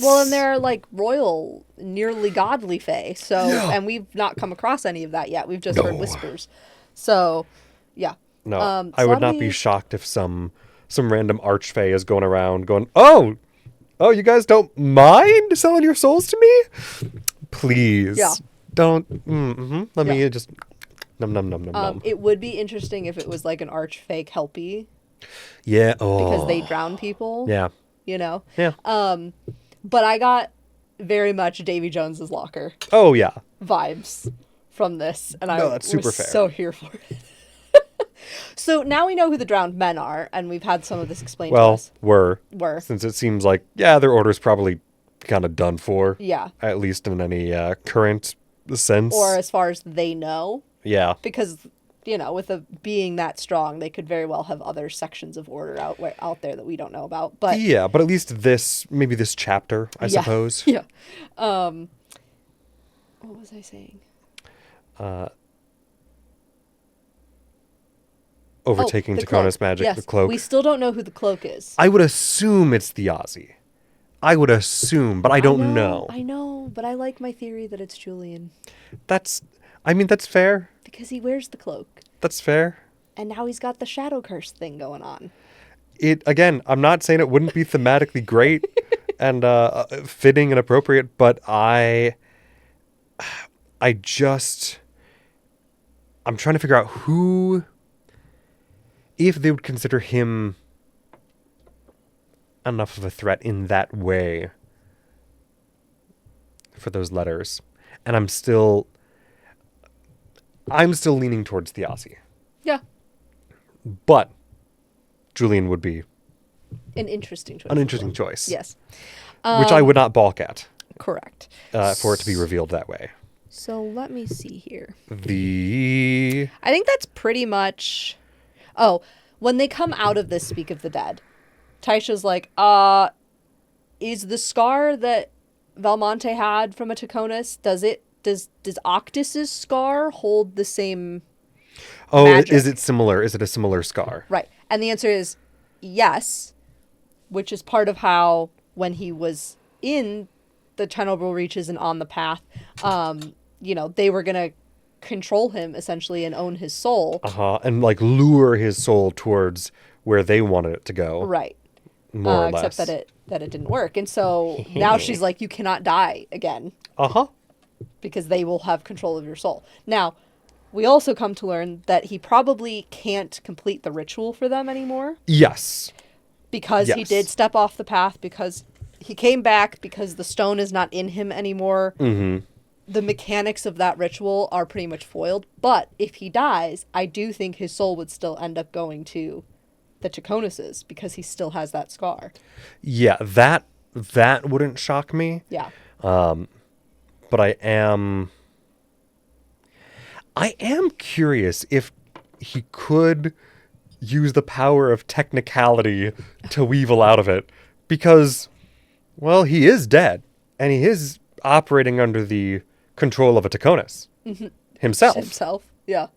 Well, and there are royal, nearly godly fae. So, yeah. And we've not come across any of that yet. We've just heard whispers. So, yeah. No, I would not be shocked if some random archfey is going around going, oh, you guys don't mind selling your souls to me? Please. Yeah. Don't. Let me just num. It would be interesting if it was an archfey kelpie. Yeah. Oh. Because they drown people. Yeah. Yeah. But I got very much Davy Jones's Locker. Oh, yeah. Vibes from this. And that's super was fair. So here for it. So now we know who the drowned men are, and we've had some of this explained to us. Were. Since it seems like, their order's probably kind of done for. Yeah. At least in any current sense. Or as far as they know. Yeah. Because, with a being that strong, they could very well have other sections of order out there that we don't know about. But yeah, but at least maybe this chapter, I suppose. Yeah. What was I saying? Overtaking Taconis magic, yes. the cloak. We still don't know who the cloak is. I would assume it's the Aussie. I would assume, but I don't know. I know, but I like my theory that it's Julian. That's fair. Because he wears the cloak. That's fair. And now he's got the shadow curse thing going on. Again, I'm not saying it wouldn't be thematically great and fitting and appropriate, but I'm trying to figure out who, if they would consider him enough of a threat in that way for those letters. And I'm still leaning towards the Aussie. Yeah. But Julian would be an interesting choice. An interesting choice. Yes. Which I would not balk at. Correct. For it to be revealed that way. So let me see here. I think that's pretty much... Oh, when they come out of this Speak of the Dead, Taisha's like, is the scar that Valmonte had from a Taconis, does Octus's scar hold the same magic? Is it similar? Is it a similar scar? Right. And the answer is yes, which is part of how when he was in the Chernobyl Reaches and on the path, they were going to control him essentially and own his soul. And lure his soul towards where they wanted it to go. Right. More or less. Except that it didn't work. And so now she's like, you cannot die again. Because they will have control of your soul. Now, we also come to learn that he probably can't complete the ritual for them anymore. Yes. Because he did step off the path, because he came back, because the stone is not in him anymore. Mm-hmm. the mechanics of that ritual are pretty much foiled. But if he dies, I do think his soul would still end up going to the Chaconuses because he still has that scar. Yeah, that wouldn't shock me. Yeah. But I am curious if he could use the power of technicality to weevil out of it, because, well, he is dead and he is operating under the control of a Chaconus himself. Yeah.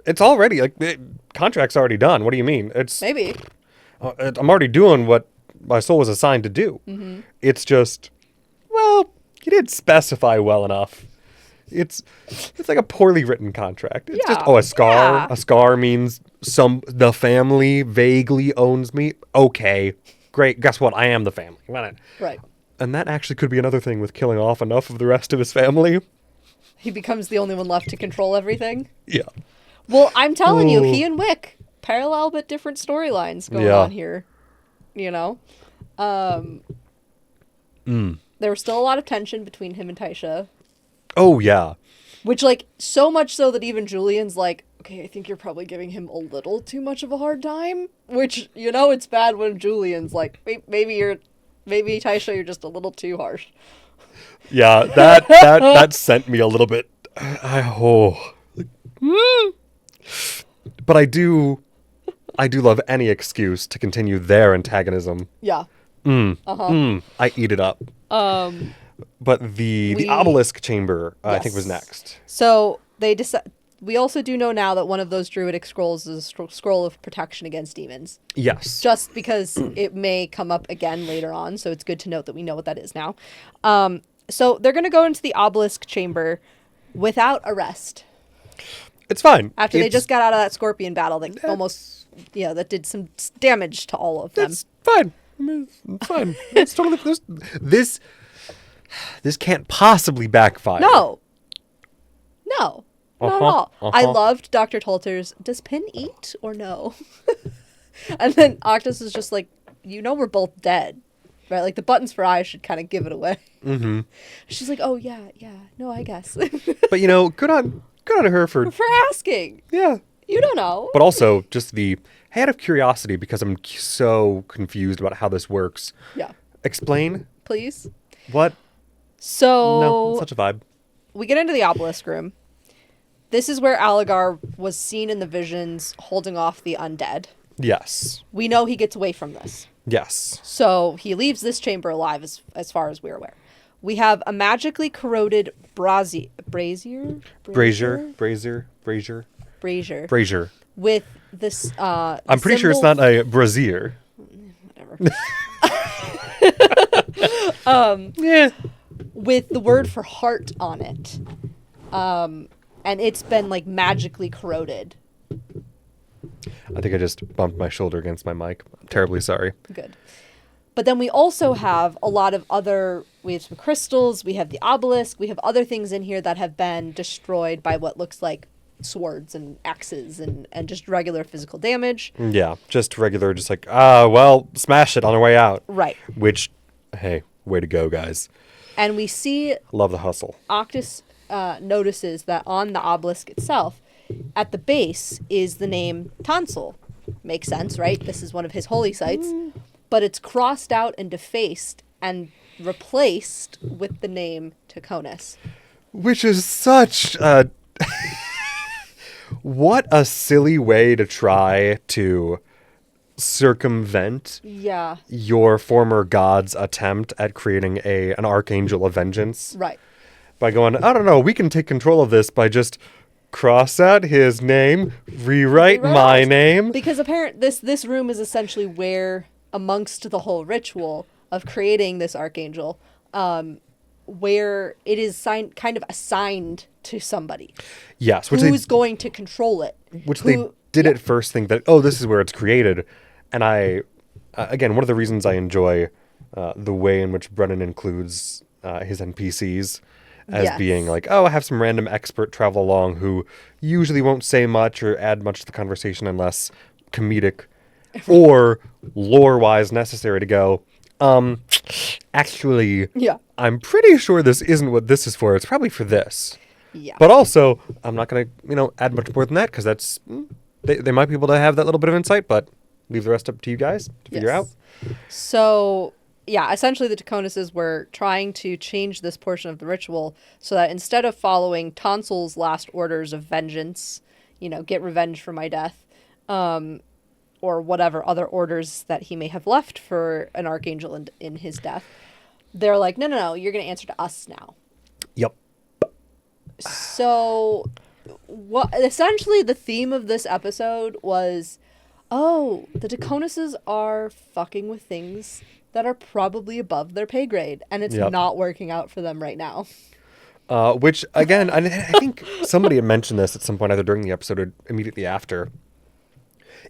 It's already like contract's already done. What do you mean? It's Maybe. I'm already doing what my soul was assigned to do. It's just, well, you didn't specify well enough. It's like a poorly written contract. It's just, a scar. Yeah. A scar means the family vaguely owns me. Okay, great. Guess what? I am the family. Right. And that actually could be another thing with killing off enough of the rest of his family. He becomes the only one left to control everything. Yeah. Well, I'm telling you, he and Wick, parallel but different storylines going on here. You know? There was still a lot of tension between him and Taisha. Oh, yeah. Which, like, so much so that even Julian's like, okay, I think you're probably giving him a little too much of a hard time. Which, you know, it's bad when Julian's like, maybe Taisha, you're just a little too harsh. Yeah, that sent me a little bit. But I do love any excuse to continue their antagonism. Yeah. I eat it up. But the obelisk chamber, I think, was next. So we also do know now that one of those druidic scrolls is a scroll of protection against demons. Yes. Just because it may come up again later on, so it's good to note that we know what that is now. So they're going to go into the obelisk chamber without arrest. It's fine. After they just got out of that scorpion battle that almost, that did some damage to all of them. It's fine. I mean, it's fine. It's totally this can't possibly backfire. No. Not at all. I loved Dr. Tolter's, does Pin eat or no? And then Octus is just like, we're both dead. Right? Like, the buttons for eyes should kind of give it away. Mm-hmm. She's like, oh, yeah, no, I guess. But, good on her for asking. Yeah. You don't know. But also, just out of curiosity, because I'm so confused about how this works. Yeah. Explain. Please. What? So. No, it's such a vibe. We get into the obelisk room. This is where Aligar was seen in the visions holding off the undead. Yes. We know he gets away from this. Yes. So he leaves this chamber alive as far as we're aware. We have a magically corroded brazier. With this I'm pretty sure it's not a brazier. Whatever. Yeah. With the word for heart on it. And it's been like magically corroded. I think I just bumped my shoulder against my mic. I'm terribly sorry. Good. But then we also have a lot of we have some crystals, we have the obelisk, we have other things in here that have been destroyed by what looks like swords and axes and just regular physical damage. Yeah, just regular, just like, smash it on our way out. Right. Which, hey, way to go, guys. And we see... Love the hustle. Octus notices that on the obelisk itself, at the base, is the name Tonsil. Makes sense, right? This is one of his holy sites. But it's crossed out and defaced and replaced with the name Chaconus. Which is such a... What a silly way to try to circumvent your former god's attempt at creating an archangel of vengeance. Right. By going, I don't know, we can take control of this by just cross out his name, rewrite my name. Because this room is essentially where, amongst the whole ritual of creating this archangel, where it is kind of assigned to somebody. Yes. Who's going to control it. Which they did at first think that, this is where it's created. And again, one of the reasons I enjoy the way in which Brennan includes his NPCs as being like, I have some random expert travel along who usually won't say much or add much to the conversation unless comedic or lore-wise necessary to go, Actually, Yeah. I'm pretty sure this isn't what this is for. It's probably for this. Yeah. But also, I'm not going to, add much more than that because that's, they might be able to have that little bit of insight, but leave the rest up to you guys to figure out. So, yeah, essentially the Taconuses were trying to change this portion of the ritual so that instead of following Tonsil's last orders of vengeance, get revenge for my death, or whatever other orders that he may have left for an archangel in his death, they're like, no, you're going to answer to us now. Yep. So, essentially the theme of this episode was, the Taconuses are fucking with things that are probably above their pay grade, and it's not working out for them right now. Which, again, I think somebody had mentioned this at some point, either during the episode or immediately after.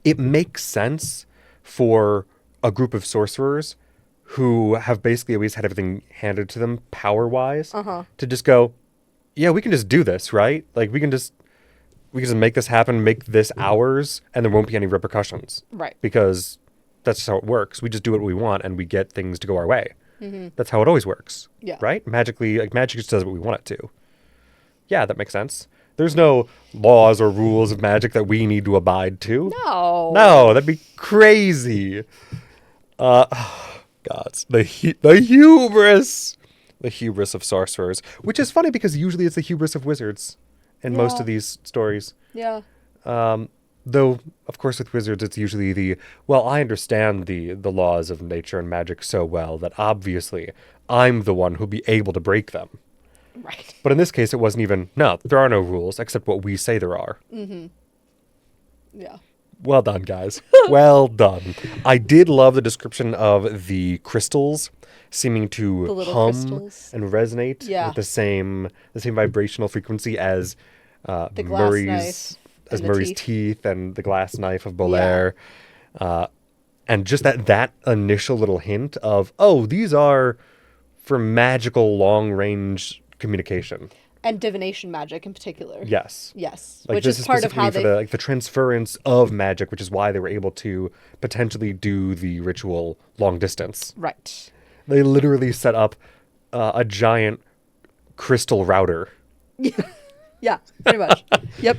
It makes sense for a group of sorcerers who have basically always had everything handed to them power-wise to just go, yeah, we can just do this, right? Like, we can just make this happen, make this ours, and there won't be any repercussions. Right. Because that's just how it works. We just do what we want, and we get things to go our way. Mm-hmm. That's how it always works. Yeah. Right? Magically, magic just does what we want it to. Yeah, that makes sense. There's no laws or rules of magic that we need to abide to. No, that'd be crazy. Gods, the hubris. The hubris of sorcerers. Which is funny because usually it's the hubris of wizards in most of these stories. Yeah. Though, of course, with wizards, it's usually I understand the laws of nature and magic so well that obviously I'm the one who'll be able to break them. Right. But in this case, it wasn't even, no, there are no rules except what we say there are. Mm-hmm. Yeah. Well done, guys. Well done. I did love the description of the crystals seeming to hum crystals. And resonate with the same vibrational frequency as the glass knife Murray's teeth and the glass knife of Bolaire. And just that initial little hint of, these are for magical long-range communication. And divination magic in particular. Yes. Like, which is part of how they... the transference of magic, which is why they were able to potentially do the ritual long distance. Right. They literally set up a giant crystal router. Yeah, pretty much. Yep.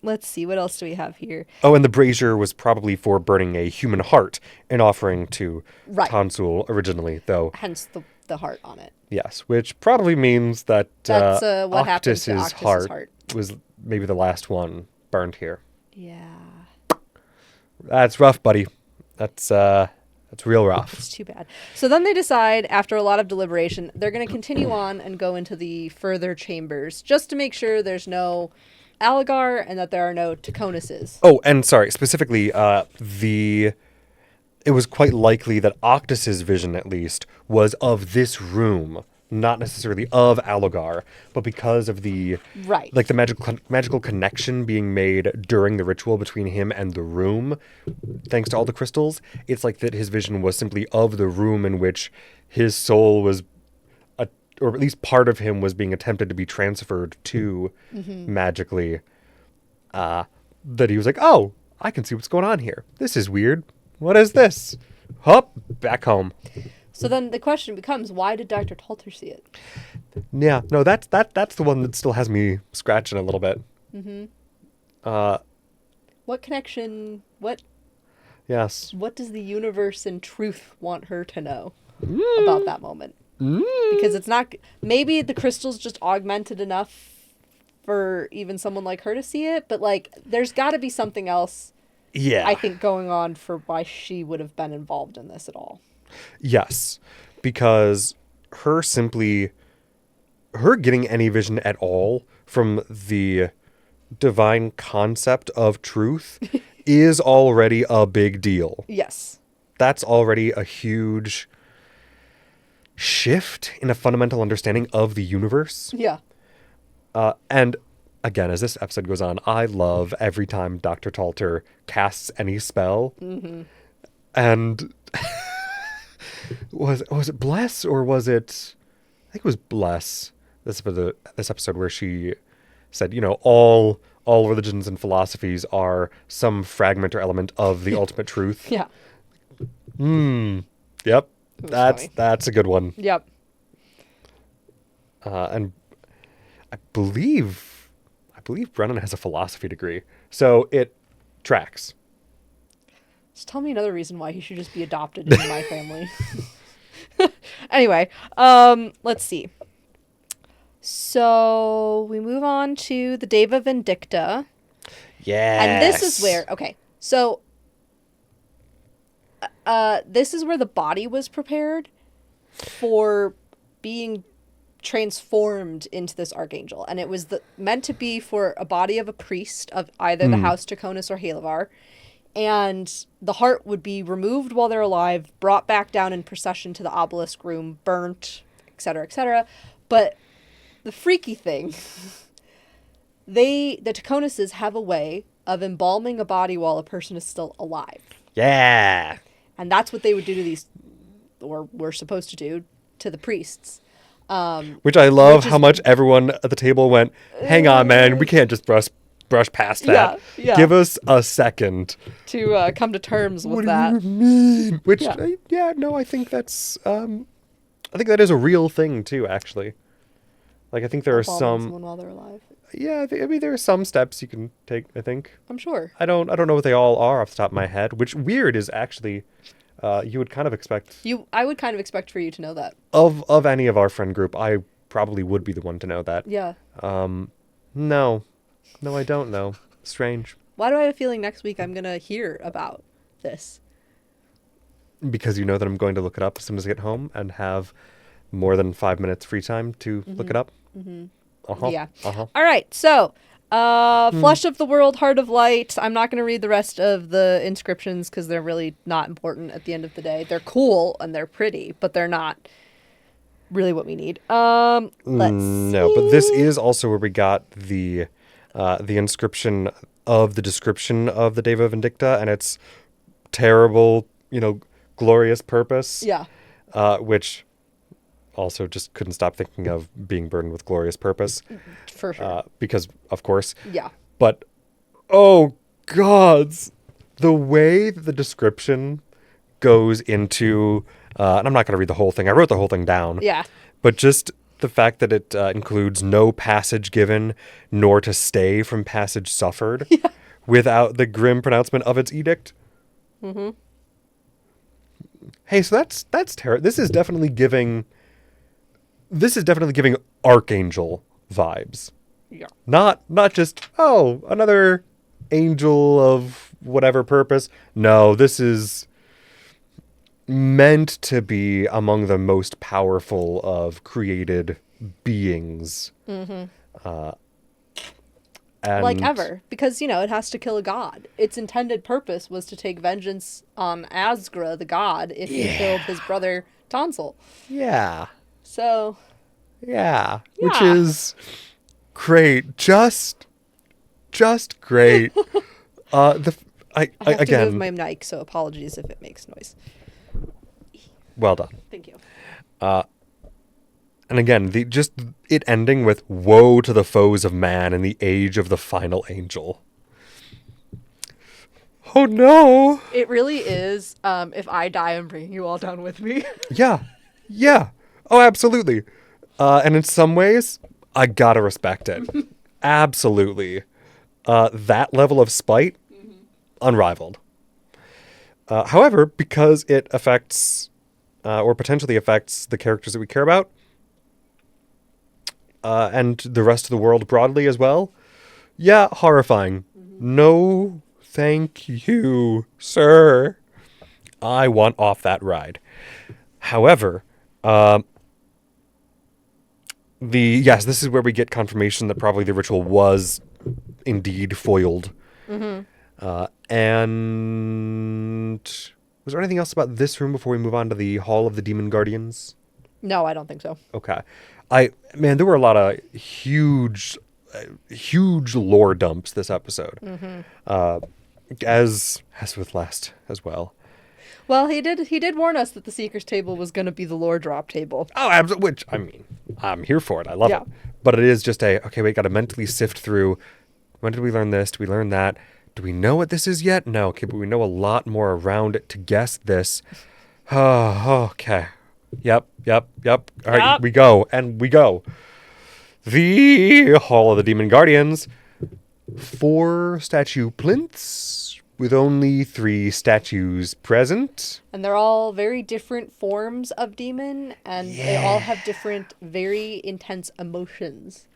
Let's see, what else do we have here? Oh, and the brazier was probably for burning a human heart in offering to Tonsul originally, though. Hence the heart on it. Yes, which probably means that that's what happened to Octus's heart was maybe the last one burned here. Yeah. That's rough, buddy. That's real rough. It's too bad. So then they decide, after a lot of deliberation, they're going to continue on and go into the further chambers just to make sure there's no Algar and that there are no Taconuses. Oh, and sorry, specifically, it was quite likely that Octus's vision, at least, was of this room, not necessarily of Algar, but because of the magical connection being made during the ritual between him and the room, thanks to all the crystals, it's like that his vision was simply of the room in which his soul was, or at least part of him was being attempted to be transferred to magically. That he was like, I can see what's going on here. This is weird. What is this? Hop, back home. So then the question becomes, why did Dr. Talter see it? Yeah, no, that's the one that still has me scratching a little bit. Mm-hmm. What connection? Yes. What does the universe and truth want her to know about that moment? Because it's not. Maybe the crystals just augmented enough for even someone like her to see it, but there's got to be something else. Yeah. I think going on for why she would have been involved in this at all. Yes, because her getting any vision at all from the divine concept of truth is already a big deal. Yes. That's already a huge shift in a fundamental understanding of the universe. Yeah. And again, as this episode goes on, I love every time Dr. Talter casts any spell. Mm-hmm. And was it Bless or was it? I think it was Bless. This episode where she said, all religions and philosophies are some fragment or element of the ultimate truth. Yeah. Yep. It was That's funny. that's a good one. Yep. And I believe Brennan has a philosophy degree, so it tracks. Just tell me another reason why he should just be adopted into my family. Anyway, let's see. So we move on to the Deva Vindicta. Yes. And this is where, okay, so this is where the body was prepared for being transformed into this archangel. And it was meant to be for a body of a priest of either the House Draconis or Halavar. And the heart would be removed while they're alive, brought back down in procession to the obelisk room, burnt, etc., etc. But the freaky thing, the Draconises have a way of embalming a body while a person is still alive. Yeah. And that's what they would do to these, or were supposed to do, to the priests. Which I love Which is- how much everyone at the table went, hang on, man, we can't just brush past that. Yeah. Give us a second. To come to terms with What that. do you mean? Which, Yeah. no, I think that's, I think that is a real thing too, actually. Like, I think there are Embalming some, someone while they're alive. yeah, I mean, there are some steps you can take, I think. I'm sure. I don't know what they all are off the top of my head, which weird is actually, you would kind of expect, I would kind of expect for you to know that. of any of our friend group, I probably would be the one to know that. Yeah. No, I don't know. Strange. Why do I have a feeling next week I'm going to hear about this? Because you know that I'm going to look it up as soon as I get home and have more than 5 minutes free time to look it up. Mm-hmm. Uh-huh. Yeah. Uh-huh. All right. So, Flesh of the World, Heart of Light. I'm not going to read the rest of the inscriptions because they're really not important at the end of the day. They're cool and they're pretty, but they're not really what we need. Let's No, but this is also where we got the inscription of the description of the Deva Vindicta and its terrible, glorious purpose. Yeah. Which also just couldn't stop thinking of being burdened with glorious purpose. For sure. Because, of course. Yeah. But, oh, gods, the way that the description goes into, and I'm not going to read the whole thing. I wrote the whole thing down. Yeah. But just the fact that it includes no passage given, nor to stay from passage suffered, without the grim pronouncement of its edict. Mm-hmm. Hey, so that's terrible. This is definitely giving archangel vibes. Yeah. Not just, oh, another angel of whatever purpose. No, this is meant to be among the most powerful of created beings. Mm-hmm. And Like ever. Because, it has to kill a god. Its intended purpose was to take vengeance on Asgra, the god, if he killed his brother Tonsil. Yeah. So... Yeah. Which Yeah. is great. Just great. I I have to again, move my mic, so apologies if it makes noise. well done. Thank you. And again, it ending with woe to the foes of man in the age of the final angel. Oh no. It really is, if I die, I'm bringing you all down with me. Yeah. Oh, absolutely. And in some ways, I gotta respect it. Absolutely. That level of spite, unrivaled. However, because it affects, or potentially affects the characters that we care about, and the rest of the world broadly as well, yeah, horrifying. No, thank you, sir. I want off that ride. However, this is where we get confirmation that probably the ritual was indeed foiled. And was there anything else about this room before we move on to the Hall of the Demon Guardians? No, I don't think so. Okay. There were a lot of huge lore dumps this episode. As with last as well. Well, he did warn us that the Seeker's Table was going to be the lore drop table. Oh, absolutely. Which, I mean, I'm here for it. I love Yeah. it. But it is just okay, we got to mentally sift through. When did we learn this? Did we learn that? Do we know what this is yet? No. Okay, but we know a lot more around it to guess this. Oh, okay. Yep. All right, Yep. we go. And we go. The Hall of the Demon Guardians. 4 statue plinths with only 3 statues present. And they're all very different forms of demon, and they all have different, very intense emotions.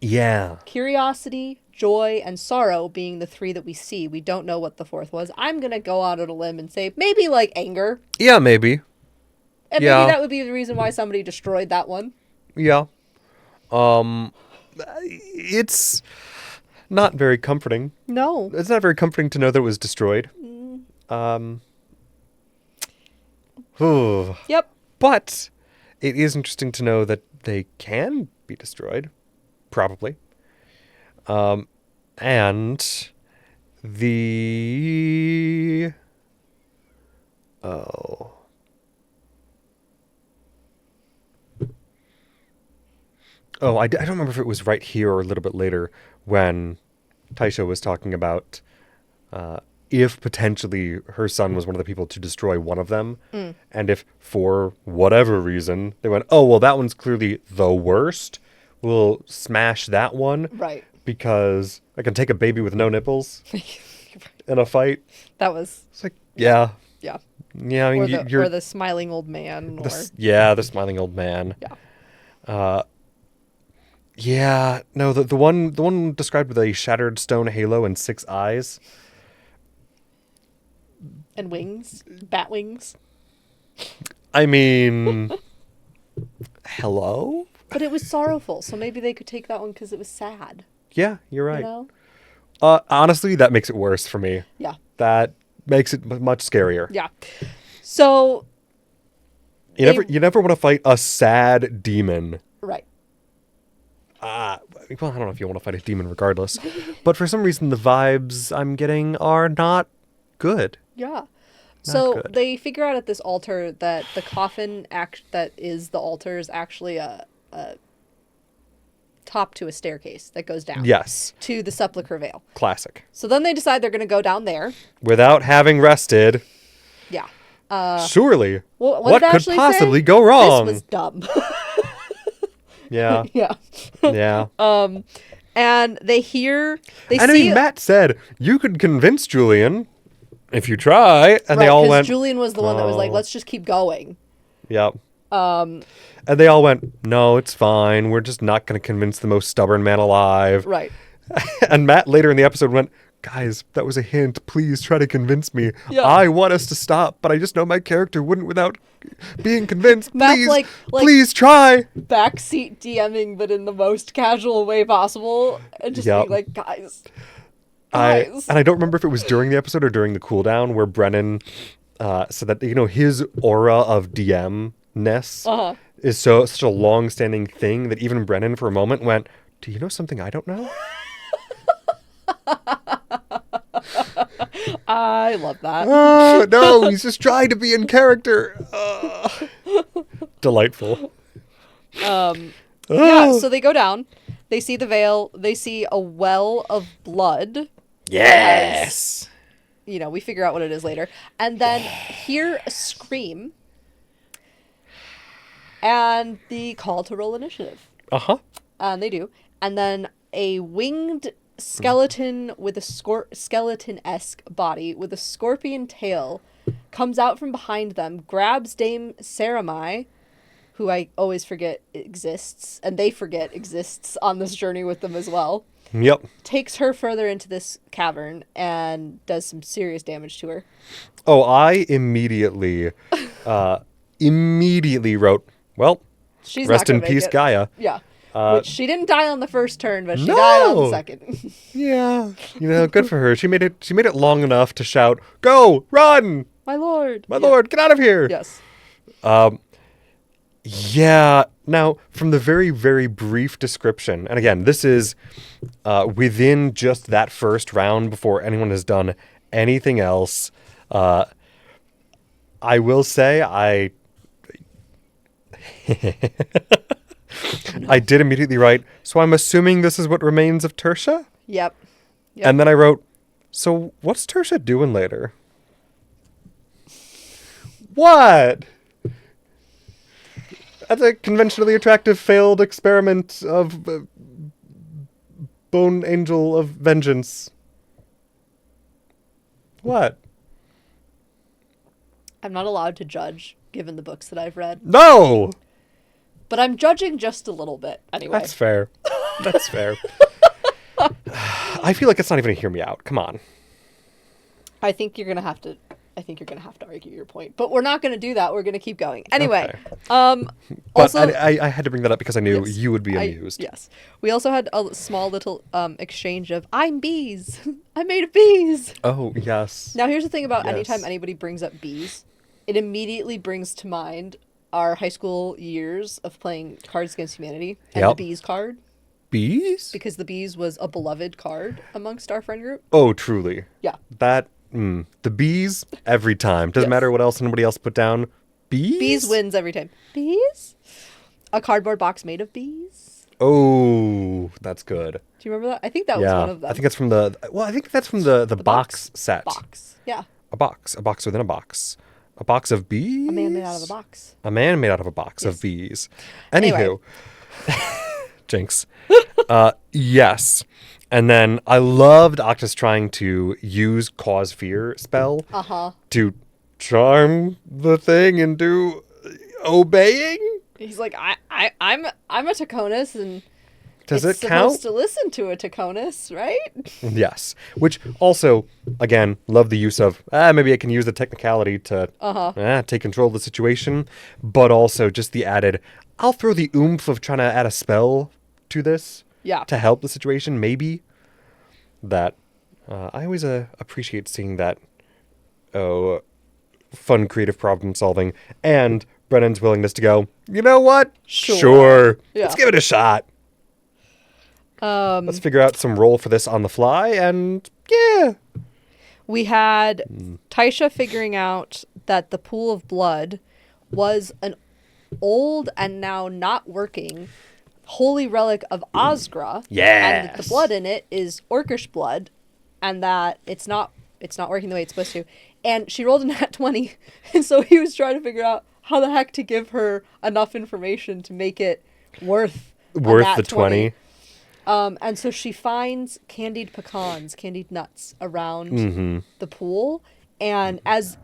Yeah. Curiosity, joy, and sorrow being the 3 that we see. We don't know what the 4th was. I'm going to go out on a limb and say maybe like anger. Yeah, maybe. And Yeah. maybe that would be the reason why somebody destroyed that one. Yeah. It's not very comforting. No. It's not very comforting to know that it was destroyed. Ooh. Yep. But it is interesting to know that they can be destroyed. Probably. And the... Oh. Oh, I don't remember if it was right here or a little bit later when Taisha was talking about if potentially her son was one of the people to destroy one of them. And if for whatever reason they went, oh, well, that one's clearly the worst, we'll smash that one. Right. Because I can take a baby with no nipples in a fight. That was... It's like, yeah. Yeah. Yeah, I mean, Or the smiling old man. Or... the smiling old man. Yeah. Yeah, no, the one described with a shattered stone halo and 6 eyes. And wings. Bat wings. I mean, hello? But it was sorrowful, so maybe they could take that one because it was sad. Yeah, you're right. You know? Honestly, that makes it worse for me. Yeah. That makes it much scarier. Yeah. So... You never want to fight a sad demon. Right. Well, I don't know if you want to fight a demon regardless. But for some reason, the vibes I'm getting are not good. Yeah. So good. they figure out at this altar that the coffin that is the altar is actually a top to a staircase that goes down. Yes. To the sepulchre veil. Classic. So then they decide they're going to go down there. Without having rested. Yeah. Surely. What what did could Ashley possibly say? go wrong? This was dumb. Yeah. Yeah. Yeah. And they hear... I mean, Matt said, you could convince Julian if you try. And they all went... Julian was the one that was like, let's just keep going. Yep. And they all went, no, it's fine. We're just not going to convince the most stubborn man alive. Right. And Matt later in the episode went, guys, that was a hint. Please try to convince me. Yeah. I want us to stop, but I just know my character wouldn't without being convinced. Matt's Please, like please try. Backseat DMing, but in the most casual way possible. And just Yep. being like, guys. And I don't remember if it was during the episode or during the cooldown where Brennan said that, his aura of DM-ness is such a long-standing thing that even Brennan for a moment went, do you know something I don't know? I love that. Oh, no, he's just trying to be in character. Delightful. Yeah, so they go down. They see the veil. They see a well of blood. Yes. We figure out what it is later. And then hear a scream. And the call to roll initiative. Uh-huh. And they do. And then a winged skeleton with a skeleton-esque body with a scorpion tail comes out from behind them, grabs Dame Saramai, who I always forget exists, and they forget exists on this journey with them as well. Yep. Takes her further into this cavern and does some serious damage to her. Oh, I immediately wrote, well, She's rest not in gonna peace, make it. Gaia. Yeah. Which she didn't die on the first turn, but she No! died on the second. Yeah. Good for her. She made it long enough to shout, go, run, My lord. my lord, get out of here. Yes. Yeah. Now, from the very, very brief description, and again, this is within just that first round before anyone has done anything else, I will say I did immediately write, so I'm assuming this is what remains of Tertia? Yep. And then I wrote, so what's Tertia doing later? What? That's a conventionally attractive failed experiment of Bone Angel of Vengeance. What? I'm not allowed to judge, given the books that I've read. No! But I'm judging just a little bit, anyway. That's fair. That's fair. I feel like it's not even a hear me out. Come on. I think you're gonna have to argue your point. But we're not gonna do that. We're gonna keep going. Anyway. But Also, I had to bring that up because I knew yes, you would be amused. Yes. We also had a small little exchange of, I'm bees. I'm made of bees. Oh, yes. Now, here's the thing about Yes. anytime anybody brings up bees, it immediately brings to mind our high school years of playing Cards Against Humanity and Yep. the bees card. Bees? Because the bees was a beloved card amongst our friend group. Oh, truly. Yeah. That, the bees, every time. Doesn't Yes. matter what else anybody else put down. Bees? Bees wins every time. Bees? A cardboard box made of bees? Oh, that's good. Do you remember that? I think that was one of them. I think it's from the, I think that's from the box set. Box. Yeah. A box within a box. A box of bees? A man made out of a box. A man made out of a box Yes. of bees. Anyway. Anywho. Jinx. Yes. And then I loved Octus trying to use Cause Fear spell to charm the thing into obeying. He's like, I'm a Taconis, and Does it's it count? supposed to listen to a Taconis, right? Yes. Which also, again, love the use of, maybe I can use the technicality to take control of the situation, but also just the added, I'll throw the oomph of trying to add a spell to this Yeah. to help the situation, maybe. That, I always appreciate seeing that, fun creative problem solving, and Brennan's willingness to go, you know what? Sure. Yeah. Let's give it a shot. Let's figure out some role for this on the fly, and yeah. We had Taisha figuring out that the pool of blood was an old and now not working holy relic of Osgra. And that Yes. the blood in it is Orcish blood, and that it's not working the way it's supposed to. And she rolled a nat 20, and so he was trying to figure out how the heck to give her enough information to make it worth a nat the 20. And so she finds candied pecans, candied nuts around the pool. And as...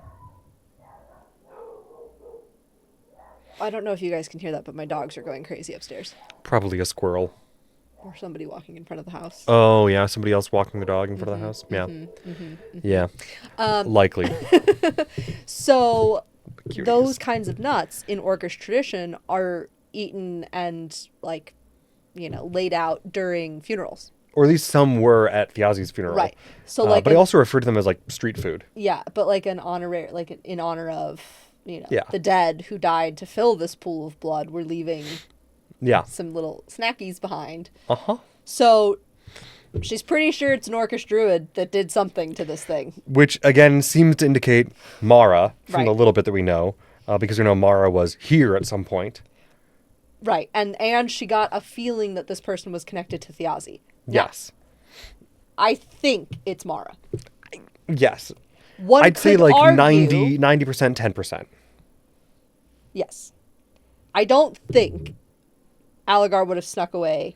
I don't know if you guys can hear that, but my dogs are going crazy upstairs. Probably a squirrel. Or somebody walking in front of the house. Oh, yeah, somebody else walking the dog in front of the house. Yeah. Yeah. Likely. So Cuties. those kinds of nuts in Orcish tradition are eaten and, like, you know, laid out during funerals. Or at least some were at Thiazi's funeral. Right. So, like, but I also referred to them as, like, street food. yeah, but like an honorary, like in honor of, you know, Yeah. the dead who died to fill this pool of blood, we're leaving Yeah. some little snackies behind. Uh-huh. So she's pretty sure it's an Orcish druid that did something to this thing. Which, again, seems to indicate Mara, from the Right. little bit that we know. Because we know Mara was here at some point. Right. And she got a feeling that this person was connected to Thiazi. Yes. I think it's Mara. Yes. One I'd say could like argue, 90%, 10%. Yes. I don't think Aligar would have snuck away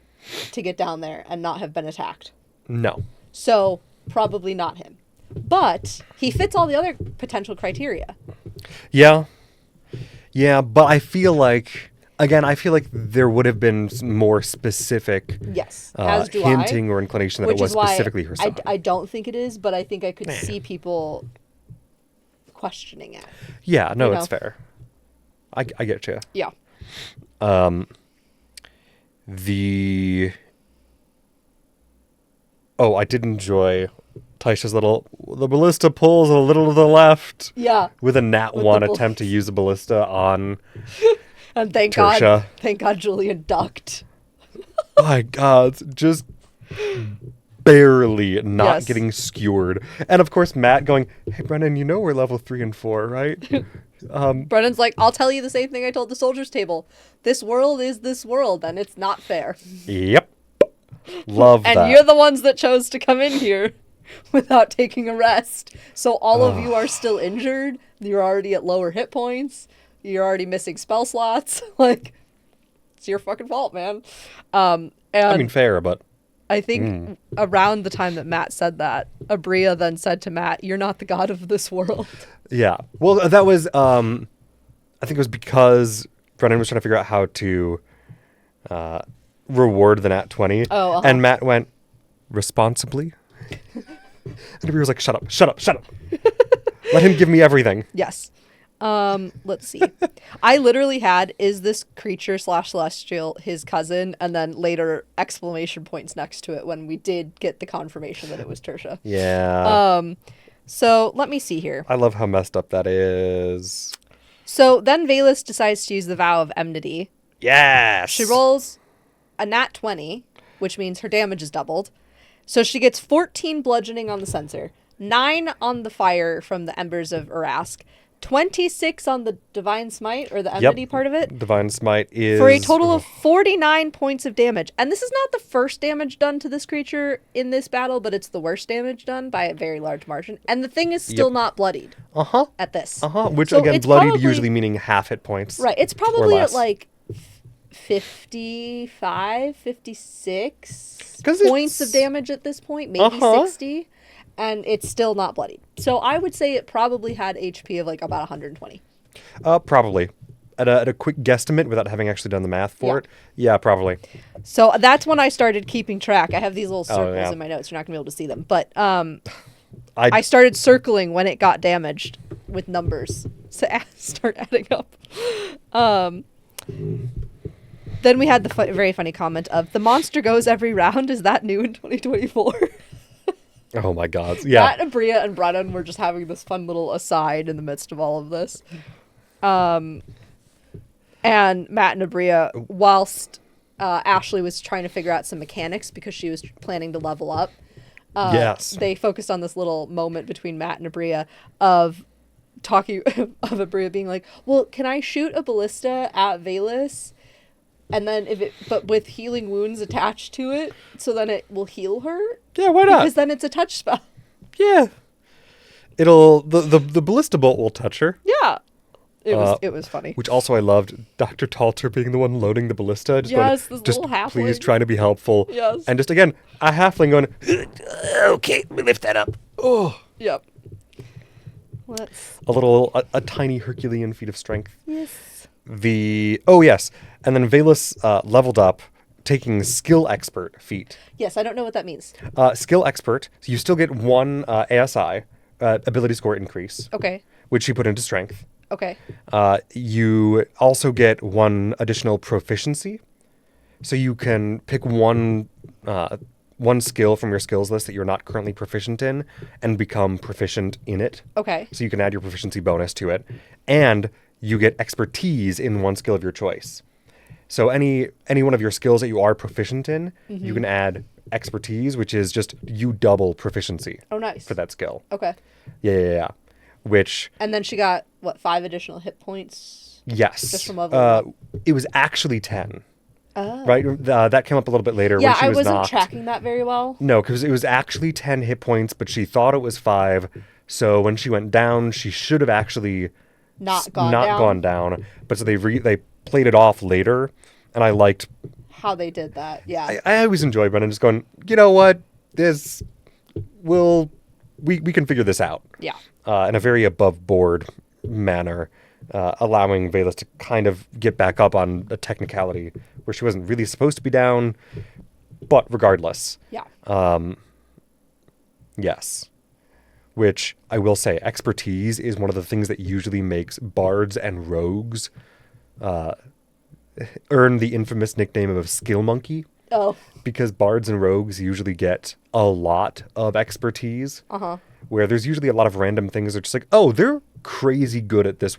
to get down there and not have been attacked. No. So, probably not him. But he fits all the other potential criteria. Yeah. Yeah, but I feel like, again, there would have been more specific Yes, as do hinting I. or inclination that Which it was is why specifically her son. I don't think it is, but I think I could see people questioning it. Yeah, no, you it's know. fair. I get you. Yeah. I did enjoy Taisha's the ballista pulls a little to the left Yeah. with a nat With 1 the attempt to use the ballista on, And thank Tersha. God Julian ducked. my God, just barely not Yes. getting skewered. And of course, Matt going, hey, Brennan, you know we're level 3 and 4, right? Brennan's like, I'll tell you the same thing I told the soldiers table. This world is this world, and it's not fair. Yep. Love And that. you're the ones that chose to come in here without taking a rest. So all of you are still injured. You're already at lower hit points. You're already missing spell slots. Like, it's your fucking fault, man. And I mean, fair, but I think around the time that Matt said that, Abria then said to Matt, "You're not the god of this world." yeah. Well, that was I think it was because Brennan was trying to figure out how to reward the nat 20, and Matt went responsibly, and Abria was like, "Shut up, shut up, shut up! Let him give me everything." Yes. Let's see. I literally had, is this creature / celestial his cousin? And then later exclamation points next to it when we did get the confirmation that it was Tertia. Yeah. So let me see here. I love how messed up that is. So then Valus decides to use the Vow of Enmity. Yes. She rolls a nat 20, which means her damage is doubled. So she gets 14 bludgeoning on the censer, 9 on the fire from the Embers of Urask, 26 on the Divine Smite, or the Enmity part of it. Divine Smite is... For a total of 49 points of damage. And this is not the first damage done to this creature in this battle, but it's the worst damage done by a very large margin. And the thing is still not bloodied at this. Which, so again, bloodied usually meaning half hit points. Right. It's probably at like 55, 56 points of damage at this point. Maybe 60. And it's still not bloodied. So I would say it probably had HP of like about 120. Probably. At a quick guesstimate without having actually done the math for it. Yeah, probably. So that's when I started keeping track. I have these little circles in my notes. You're not going to be able to see them. But I started circling when it got damaged with numbers to start adding up. Then we had the very funny comment of, the monster goes every round. Is that new in 2024? Oh my god. Yeah. Matt and Bria and Brennan were just having this fun little aside in the midst of all of this. And Matt and Abria, whilst Ashley was trying to figure out some mechanics because she was planning to level up, they focused on this little moment between Matt and Abria of talking of Abria being like, well, can I shoot a ballista at Valus? And then but with healing wounds attached to it, so then it will heal her? Yeah, why not? Because then it's a touch spell. Yeah. The ballista bolt will touch her. Yeah. It was funny. Which also I loved, Dr. Talter being the one loading the ballista. Just going, this little halfling. Please trying to be helpful. Yes. And just, again, a halfling going, okay, let me lift that up. Oh. Yep. A tiny Herculean feat of strength. Yes. And then Valus leveled up, taking skill expert feat. Yes, I don't know what that means. Skill expert, so you still get one ASI, ability score increase. Okay. Which she put into strength. Okay. You also get one additional proficiency, so you can pick one skill from your skills list that you're not currently proficient in and become proficient in it. Okay. So you can add your proficiency bonus to it, and you get expertise in one skill of your choice. So any one of your skills that you are proficient in, you can add expertise, which is just you double proficiency. Oh, nice. For that skill. Okay. Yeah. And then she got, 5 additional hit points? Yes. Just from leveling up? It was actually 10. Oh. Right? That came up a little bit later when she was knocked. Yeah, I wasn't tracking that very well. No, because it was actually 10 hit points, but she thought it was 5. So when she went down, she should have actually not gone down. But so they played it off later, and I liked how they did that. Yeah. I always enjoy Brennan just going, you know what? We can figure this out. Yeah. In a very above board manner, allowing Valus to kind of get back up on a technicality where she wasn't really supposed to be down, but regardless. Yeah. Yes. Which I will say, expertise is one of the things that usually makes bards and rogues earn the infamous nickname of skill monkey. Oh. Because bards and rogues usually get a lot of expertise. Where there's usually a lot of random things that are just like, oh, they're crazy good at these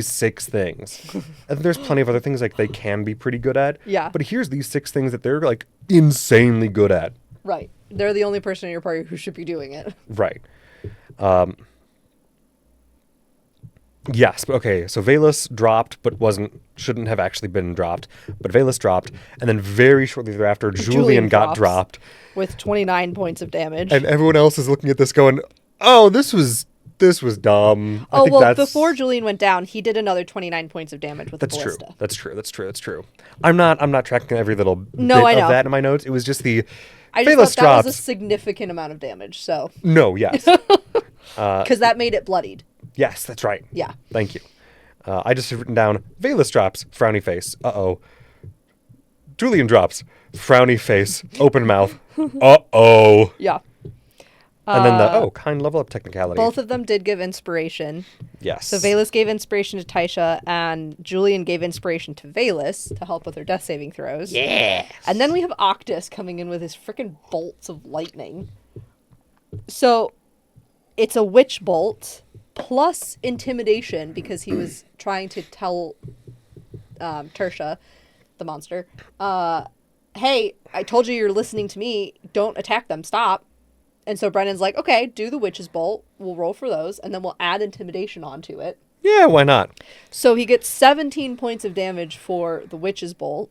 6 things. And there's plenty of other things like they can be pretty good at. Yeah. But here's these 6 things that they're like insanely good at. Right. They're the only person in your party who should be doing it. Right. Yes. Okay. So Valus dropped, but shouldn't have actually been dropped. But Valus dropped, and then very shortly thereafter, Julian got dropped with 29 points of damage. And everyone else is looking at this, going, "Oh, this was This was dumb. I Oh, think well, that's... before Julian went down, he did another 29 points of damage with the ballista. That's true. I'm not tracking every little No, bit I of know. that in my notes. It was just the I just Phalos thought that was a drops. significant amount of damage, so... No, yes. Because that made it bloodied. Yes, that's right. Yeah. Thank you. I just have written down Valus drops, frowny face. Uh-oh. Julian drops, frowny face, open mouth. Uh-oh. Yeah. And then the, kind level up technicality. Both of them did give inspiration. Yes. So Valus gave inspiration to Taisha, and Julian gave inspiration to Valus to help with her death saving throws. Yeah. And then we have Octus coming in with his freaking bolts of lightning. So it's a witch bolt plus intimidation because he was trying to tell Tersha, the monster, hey, I told you you're listening to me. Don't attack them. Stop. And so Brennan's like, okay, do the witch's bolt. We'll roll for those, and then we'll add intimidation onto it. Yeah, why not? So he gets 17 points of damage for the witch's bolt,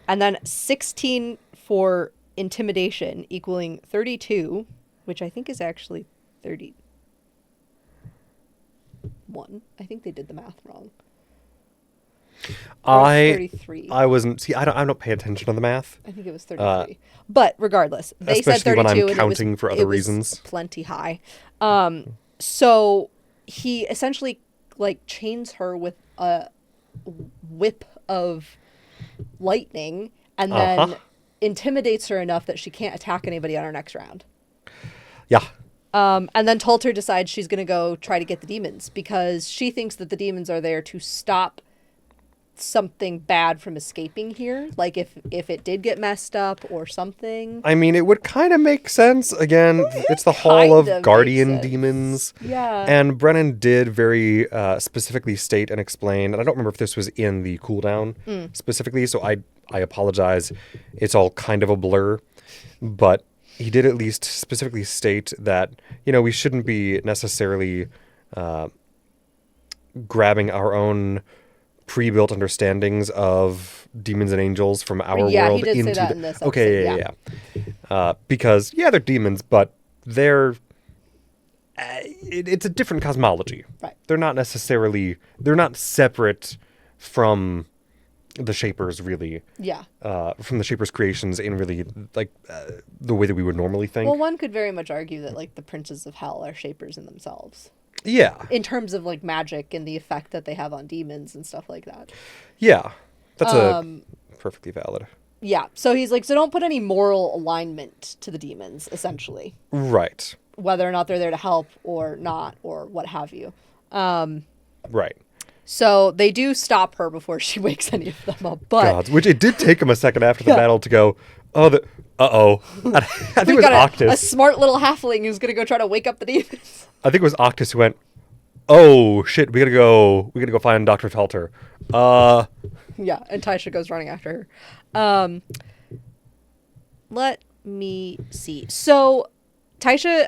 and then 16 for intimidation, equaling 32, which I think is actually 31. I think they did the math wrong. Or 33. I wasn't... See, I don't pay attention to the math. I think it was 33. But regardless, they said 32 when I'm and counting for other it was reasons. Plenty high. So he essentially like chains her with a whip of lightning and then intimidates her enough that she can't attack anybody on her next round. Yeah. And then Tulter decides she's going to go try to get the demons because she thinks that the demons are there to stop something bad from escaping here, like if it did get messed up or something. I mean, it would kind of make sense. Again, it's the Hall of Guardian Demons. Yeah. And Brennan did very specifically state and explain, and I don't remember if this was in the cooldown specifically, so I apologize. It's all kind of a blur. But he did at least specifically state that, we shouldn't be necessarily grabbing our own pre-built understandings of demons and angels from our world he did into say that in this episode, yeah. Because they're demons, but they're it's a different cosmology. Right. They're not separate from the Shapers, really. Yeah. From the Shapers' creations in really the way that we would normally think. Well, one could very much argue that like the princes of hell are Shapers in themselves. Yeah. In terms of like magic and the effect that they have on demons and stuff like that. Yeah. That's perfectly valid. Yeah. So he's like, so don't put any moral alignment to the demons, essentially. Right. Whether or not they're there to help or not or what have you. Right. So they do stop her before she wakes any of them up. But Gods, which it did take him a second after the battle to go, uh-oh. I think it was Octus. A smart little halfling who's going to go try to wake up the demons. I think it was Octus who went, oh, shit, we gotta go find Dr. Felter. Yeah, and Taisha goes running after her. Let me see. So, Taisha,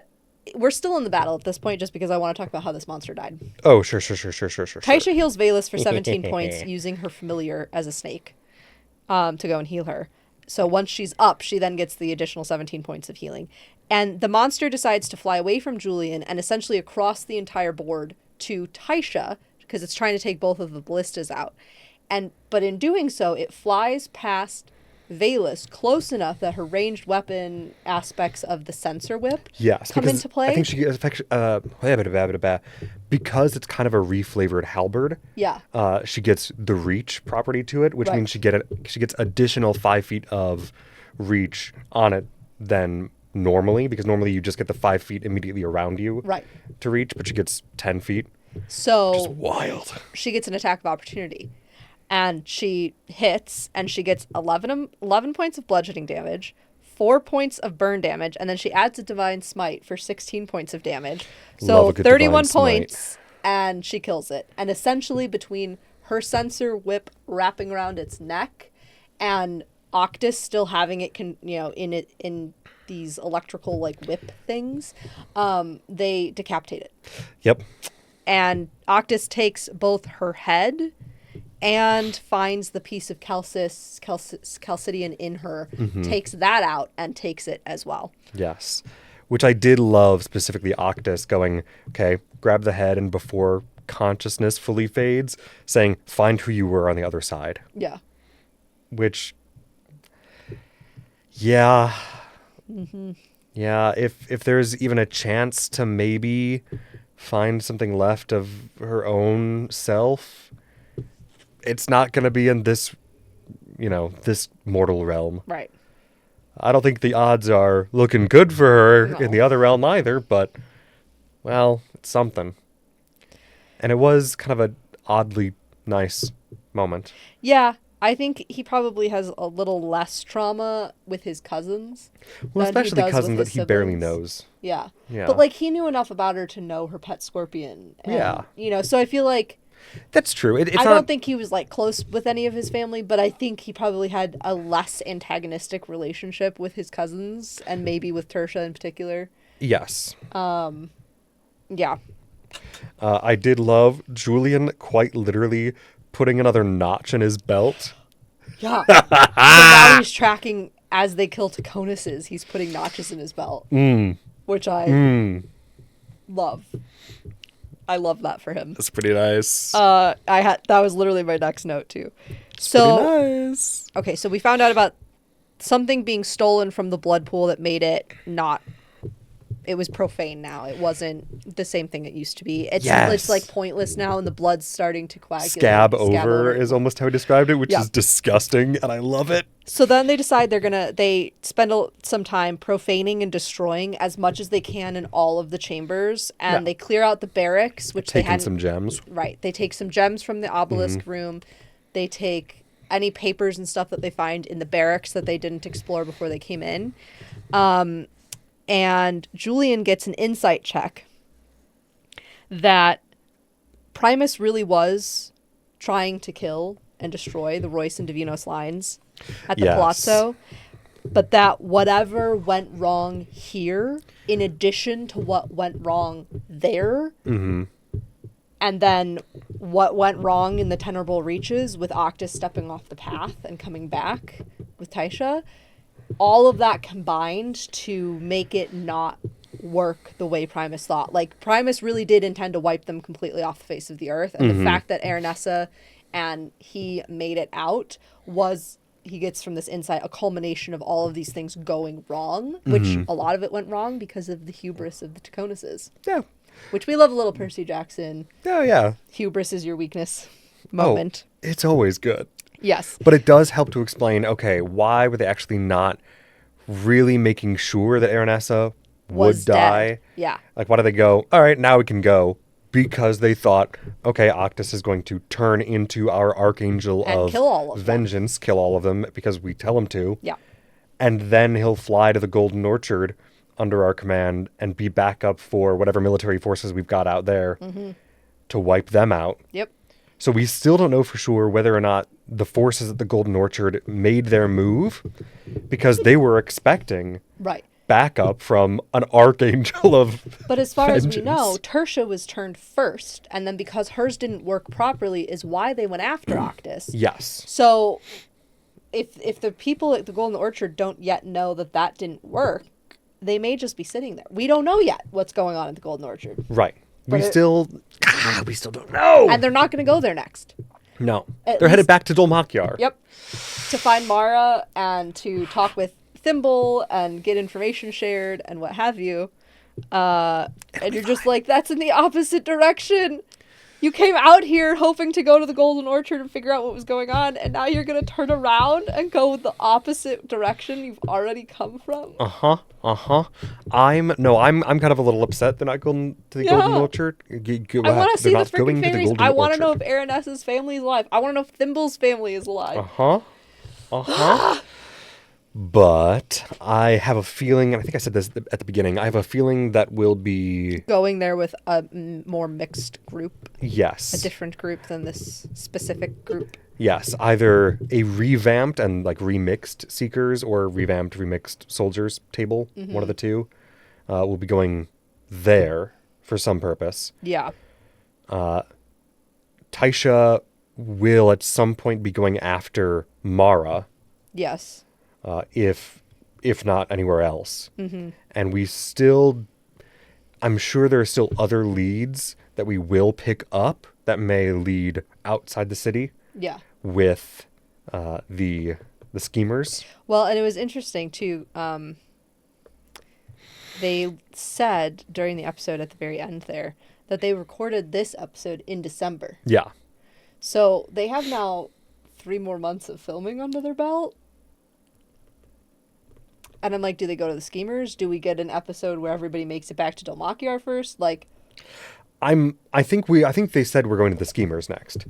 we're still in the battle at this point just because I want to talk about how this monster died. Oh, sure. Taisha heals Valus for 17 points using her familiar as a snake to go and heal her. So once she's up, she then gets the additional 17 points of healing. And the monster decides to fly away from Julian and essentially across the entire board to Taisha because it's trying to take both of the ballistas out. But in doing so, it flies past Valus close enough that her ranged weapon aspects of the sensor whip come into play. I think she gets because it's kind of a reflavored halberd. Yeah. She gets the reach property to it, which means she gets additional 5 feet of reach on it than normally, because normally you just get the 5 feet immediately around you to reach, but she gets 10 feet. So which is wild. She gets an attack of opportunity. And she hits, and she gets 11 points of bludgeoning damage, 4 points of burn damage, and then she adds a divine smite for 16 points of damage. So 31 points, and she kills it. And essentially, between her sensor whip wrapping around its neck and Octus still having it, in these electrical whip things, they decapitate it. Yep. And Octus takes both her head and finds the piece of Chalcidian in her, takes that out, and takes it as well. Yes. Which I did love, specifically Octus going, okay, grab the head, and before consciousness fully fades, saying, find who you were on the other side. Yeah. Which, yeah. Mm-hmm. Yeah, if there's even a chance to maybe find something left of her own self, it's not going to be in this, this mortal realm. Right. I don't think the odds are looking good for her in the other realm either, but, well, it's something. And it was kind of an oddly nice moment. Yeah. I think he probably has a little less trauma with his cousins. Well, than he especially does cousins with that his he barely siblings. knows. Yeah. Yeah. But, like, he knew enough about her to know her pet scorpion. And, Yeah. So I feel like... That's true. It's I not... don't think he was, like, close with any of his family, but I think he probably had a less antagonistic relationship with his cousins, and maybe with Tertia in particular. Yes. Yeah. I did love Julian quite literally putting another notch in his belt. Yeah. So now he's tracking, as they kill Taconuses, he's putting notches in his belt. Which I love. I love that for him. That's pretty nice. That was literally my next note too. Pretty nice. Okay, so we found out about something being stolen from the blood pool that made it not... It was profane now. It wasn't the same thing it used to be. It's like pointless now, and the blood's starting to coagulate. Scab over is almost how he described it, which Yeah. is disgusting, and I love it. So then they decide they spend some time profaning and destroying as much as they can in all of the chambers, and they clear out the barracks, which Taking some gems. Right. They take some gems from the obelisk room. They take any papers and stuff that they find in the barracks that they didn't explore before they came in. And Julian gets an insight check that Primus really was trying to kill and destroy the Royce and Divinos lines at the Palazzo, but that whatever went wrong here, in addition to what went wrong there, and then what went wrong in the Tenerbral Reaches with Octus stepping off the path and coming back with Taisha, all of that combined to make it not work the way Primus thought. Like, Primus really did intend to wipe them completely off the face of the earth, and the fact that Aranessa and he made it out was, he gets from this insight, a culmination of all of these things going wrong, which a lot of it went wrong because of the hubris of the Taconuses. Yeah. Which we love a little Percy Jackson. Oh, yeah. Hubris is your weakness moment. Oh, it's always good. Yes. But it does help to explain, okay, why were they actually not really making sure that Aranessa would die? Dead. Yeah. Like, why did they go, all right, now we can go? Because they thought, okay, Octus is going to turn into our Archangel And of kill all of them. Vengeance, kill all of them, because we tell him to. Yeah. And then he'll fly to the Golden Orchard under our command and be backup for whatever military forces we've got out there to wipe them out. Yep. So we still don't know for sure whether or not the forces at the Golden Orchard made their move, because they were expecting Right. backup from an Archangel of But as far as we Vengeance. know, Tertia was turned first, and then because hers didn't work properly is why they went after Octus. Yes. So if the people at the Golden Orchard don't yet know that didn't work, they may just be sitting there. We don't know yet what's going on at the Golden Orchard. Right. But We still don't know. And they're not going to go there next. No. At They're headed least- back to Dolmakyar. Yep. To find Mara and to talk with Thimble and get information shared and what have you. And you're just like, that's in the opposite direction. You came out here hoping to go to the Golden Orchard and figure out what was going on, and now you're going to turn around and go the opposite direction you've already come from? I'm kind of a little upset they're not going to the Golden Orchard. I want to see the not going freaking to the fairies. Golden I want to know Orchard. if Aranessa's family is alive. I want to know if Thimble's family is alive. But I have a feeling, and I think I said this at the beginning, I have a feeling that we'll be... Going there with a more mixed group. Yes. A different group than this specific group. Yes, either a revamped and like remixed Seekers or revamped, remixed Soldiers table, one of the two. We'll be going there for some purpose. Yeah. Taisha will at some point be going after Mara. Yes. If not anywhere else. And And I'm sure there are still other leads that we will pick up that may lead outside the city. Yeah. With the schemers. Well, and it was interesting too. They said during the episode at the very end there that they recorded this episode in December. Yeah. So they have now 3 more months of filming under their belt. And I'm like, do they go to the schemers? Do we get an episode where everybody makes it back to Dalmakiar first? Like, I think they said we're going to the schemers next.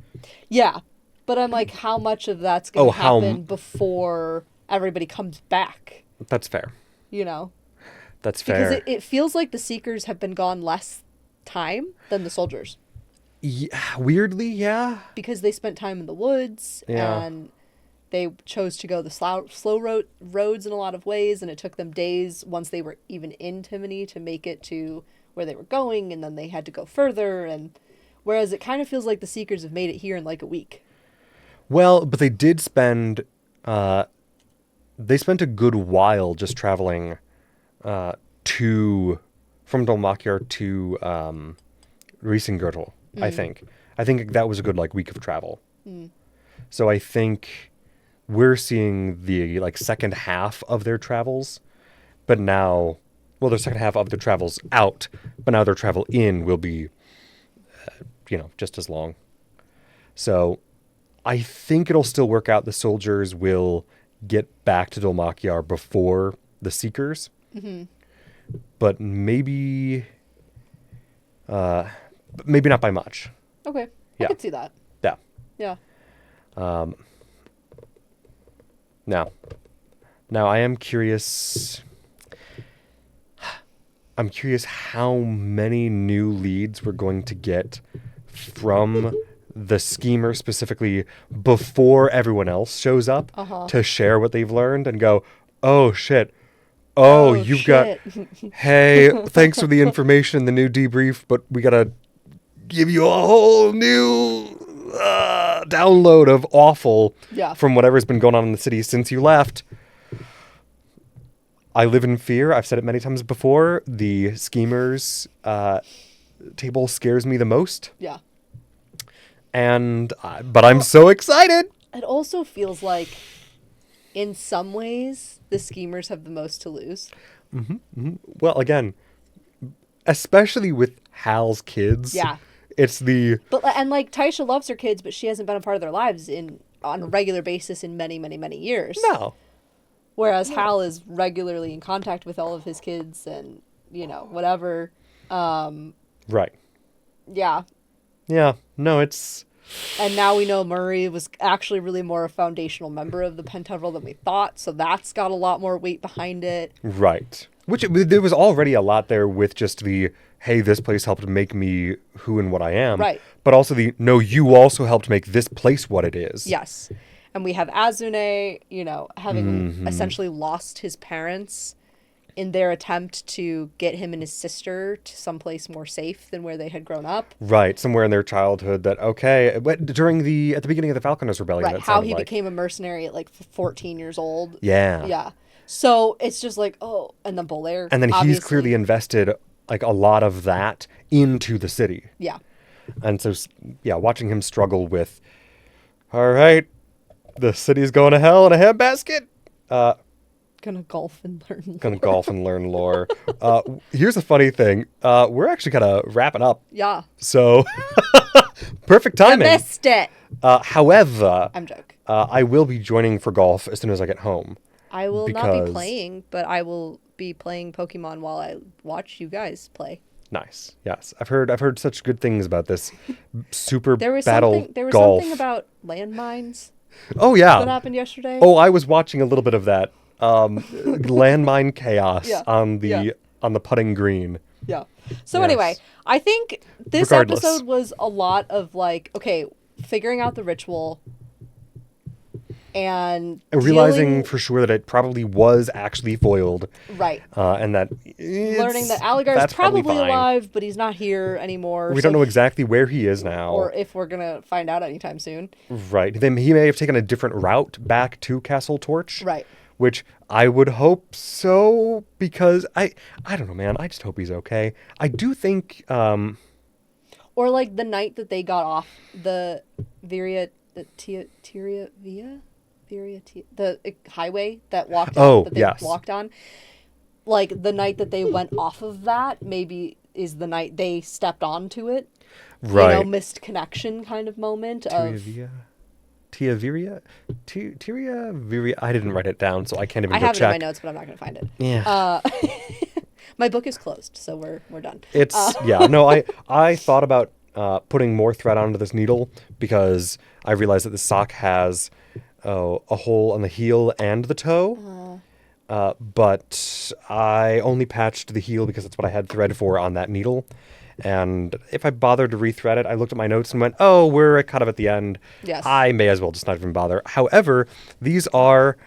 Yeah. But I'm like, how much of that's going to happen before everybody comes back? That's fair. You know? That's fair. Because it feels like the Seekers have been gone less time than the soldiers. Yeah, weirdly, yeah. Because they spent time in the woods, and they chose to go the slow roads in a lot of ways, and it took them days once they were even in Timony to make it to where they were going, and then they had to go further, and whereas it kind of feels like the Seekers have made it here in like a week. Well, but they did spend they spent a good while just traveling from Dalmakiar to Riesengürtel, I think. I think that was a good week of travel. So I think we're seeing the second half of their travels, but now, well, their second half of their travels out, but now their travel in will be, just as long. So I think it'll still work out. The soldiers will get back to Dalmakiar before the Seekers. Mm-hmm. But maybe not by much. Okay. Yeah. I could see that. Yeah. Yeah. Now I am curious. I'm curious how many new leads we're going to get from the schemer specifically before everyone else shows up to share what they've learned and go, oh shit. Oh, you've shit. got, hey, thanks for the information, the new debrief, but we got to give you a whole new download of awful from whatever's been going on in the city since you left. I live in fear. I've said it many times before. The schemers table scares me the most. Yeah. But I'm so excited. It also feels like, in some ways, the schemers have the most to lose. Mm-hmm, mm-hmm. Well, again, especially with Hal's kids. Yeah. It's the... And Taisha loves her kids, but she hasn't been a part of their lives on a regular basis in many, many, many years. No. Whereas Hal is regularly in contact with all of his kids and, whatever. Right. Yeah. Yeah. No, it's... And now we know Murray was actually really more a foundational member of the Pentevril than we thought, so that's got a lot more weight behind it. Right. Which, there was already a lot there with just the, hey, this place helped make me who and what I am. Right. But also no, you also helped make this place what it is. Yes. And we have Azune, having essentially lost his parents in their attempt to get him and his sister to someplace more safe than where they had grown up. Right, somewhere in their childhood that, at the beginning of the Falconers Rebellion. Right, how he became a mercenary at 14 years old. Yeah. Yeah. So it's just and then Bolaire. And then he's clearly invested a lot of that into the city. Yeah. And so, watching him struggle with, all right, the city's going to hell in a handbasket. Gonna golf and learn lore. Here's a funny thing. We're actually kind of wrapping up. Yeah. So, perfect timing. I missed it. However, I'm joking. I will be joining for golf as soon as I get home. I will not be playing, but I will be playing Pokemon while I watch you guys play. Nice. Yes, I've heard such good things about this super there was battle something, There was golf. Something about landmines. Oh yeah. That happened yesterday. Oh, I was watching a little bit of that. Landmine chaos on the putting green. Yeah. So anyway, I think this episode was a lot of figuring out the ritual and realizing for sure that it probably was actually foiled. Right. And that learning that Alligar is probably alive, but he's not here anymore. We don't know exactly where he is now. Or if we're going to find out anytime soon. Right. Then he may have taken a different route back to Castle Torch. Right. which I would hope so, because I don't know, man. I just hope he's okay. I do think Or like the night that they got off the the highway that they walked on. Like the night that they went off of that maybe is the night they stepped onto it. Right. You know, missed connection kind of moment Tia Viria? I didn't write it down, so I can't even I go have check. it in my notes, but I'm not going to find it. Yeah. My book is closed, so we're done. It's yeah, no, I thought about putting more thread onto this needle because I realized that the sock has a hole on the heel and the toe. But I only patched the heel because that's what I had thread for on that needle. And if I bothered to rethread it, I looked at my notes and went, oh, we're kind of at the end. Yes. I may as well just not even bother. However, these are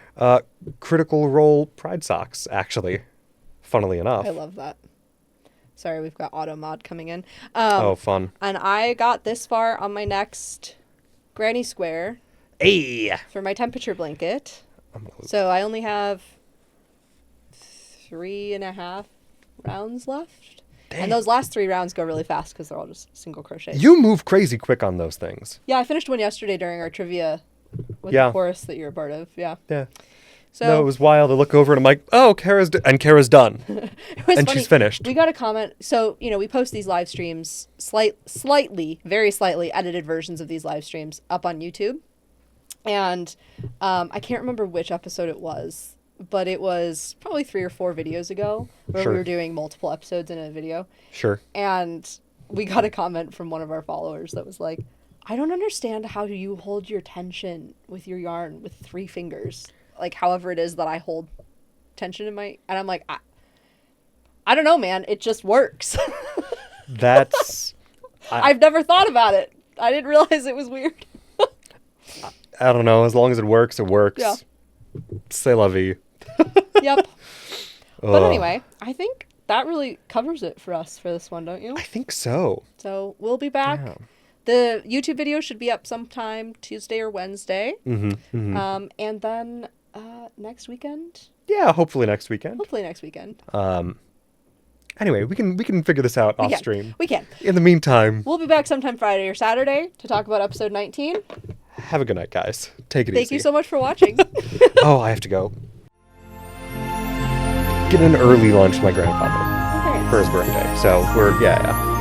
Critical Role Pride socks, actually, funnily enough. I love that. Sorry, we've got auto mod coming in. Oh, fun. And I got this far on my next granny square. Hey! For my temperature blanket. So I only have 3.5 rounds left. Dang. And those last 3 rounds go really fast because they're all just single crochets. You move crazy quick on those things. Yeah, I finished one yesterday during our trivia with the chorus that you're a part of. Yeah. Yeah. So, no, it was wild. I look over and I'm like, oh, Kara's done. And funny. She's finished. We got a comment. So, you know, we post these live streams, very slightly edited versions of these live streams up on YouTube. And I can't remember which episode it was, but it was probably 3 or 4 videos ago where we were doing multiple episodes in a video. Sure. And we got a comment from one of our followers that was like, I don't understand how you hold your tension with your yarn with 3 fingers. Like, however it is that I hold tension in my... And I'm like, I don't know, man. It just works. That's... I've never thought about it. I didn't realize it was weird. I don't know. As long as it works, it works. Yeah. C'est la vie. Yep. But anyway, I think that really covers it for us for this one, don't you? I think so. So we'll be back. Yeah. The YouTube video should be up sometime Tuesday or Wednesday. Mm-hmm, mm-hmm. And then next weekend? Yeah, hopefully next weekend. Anyway, we can figure this out off stream. We can. In the meantime, we'll be back sometime Friday or Saturday to talk about episode 19. Have a good night, guys. Take it easy. Thank you so much for watching. Oh, I have to go. Get an early lunch with my grandfather for his birthday. So yeah.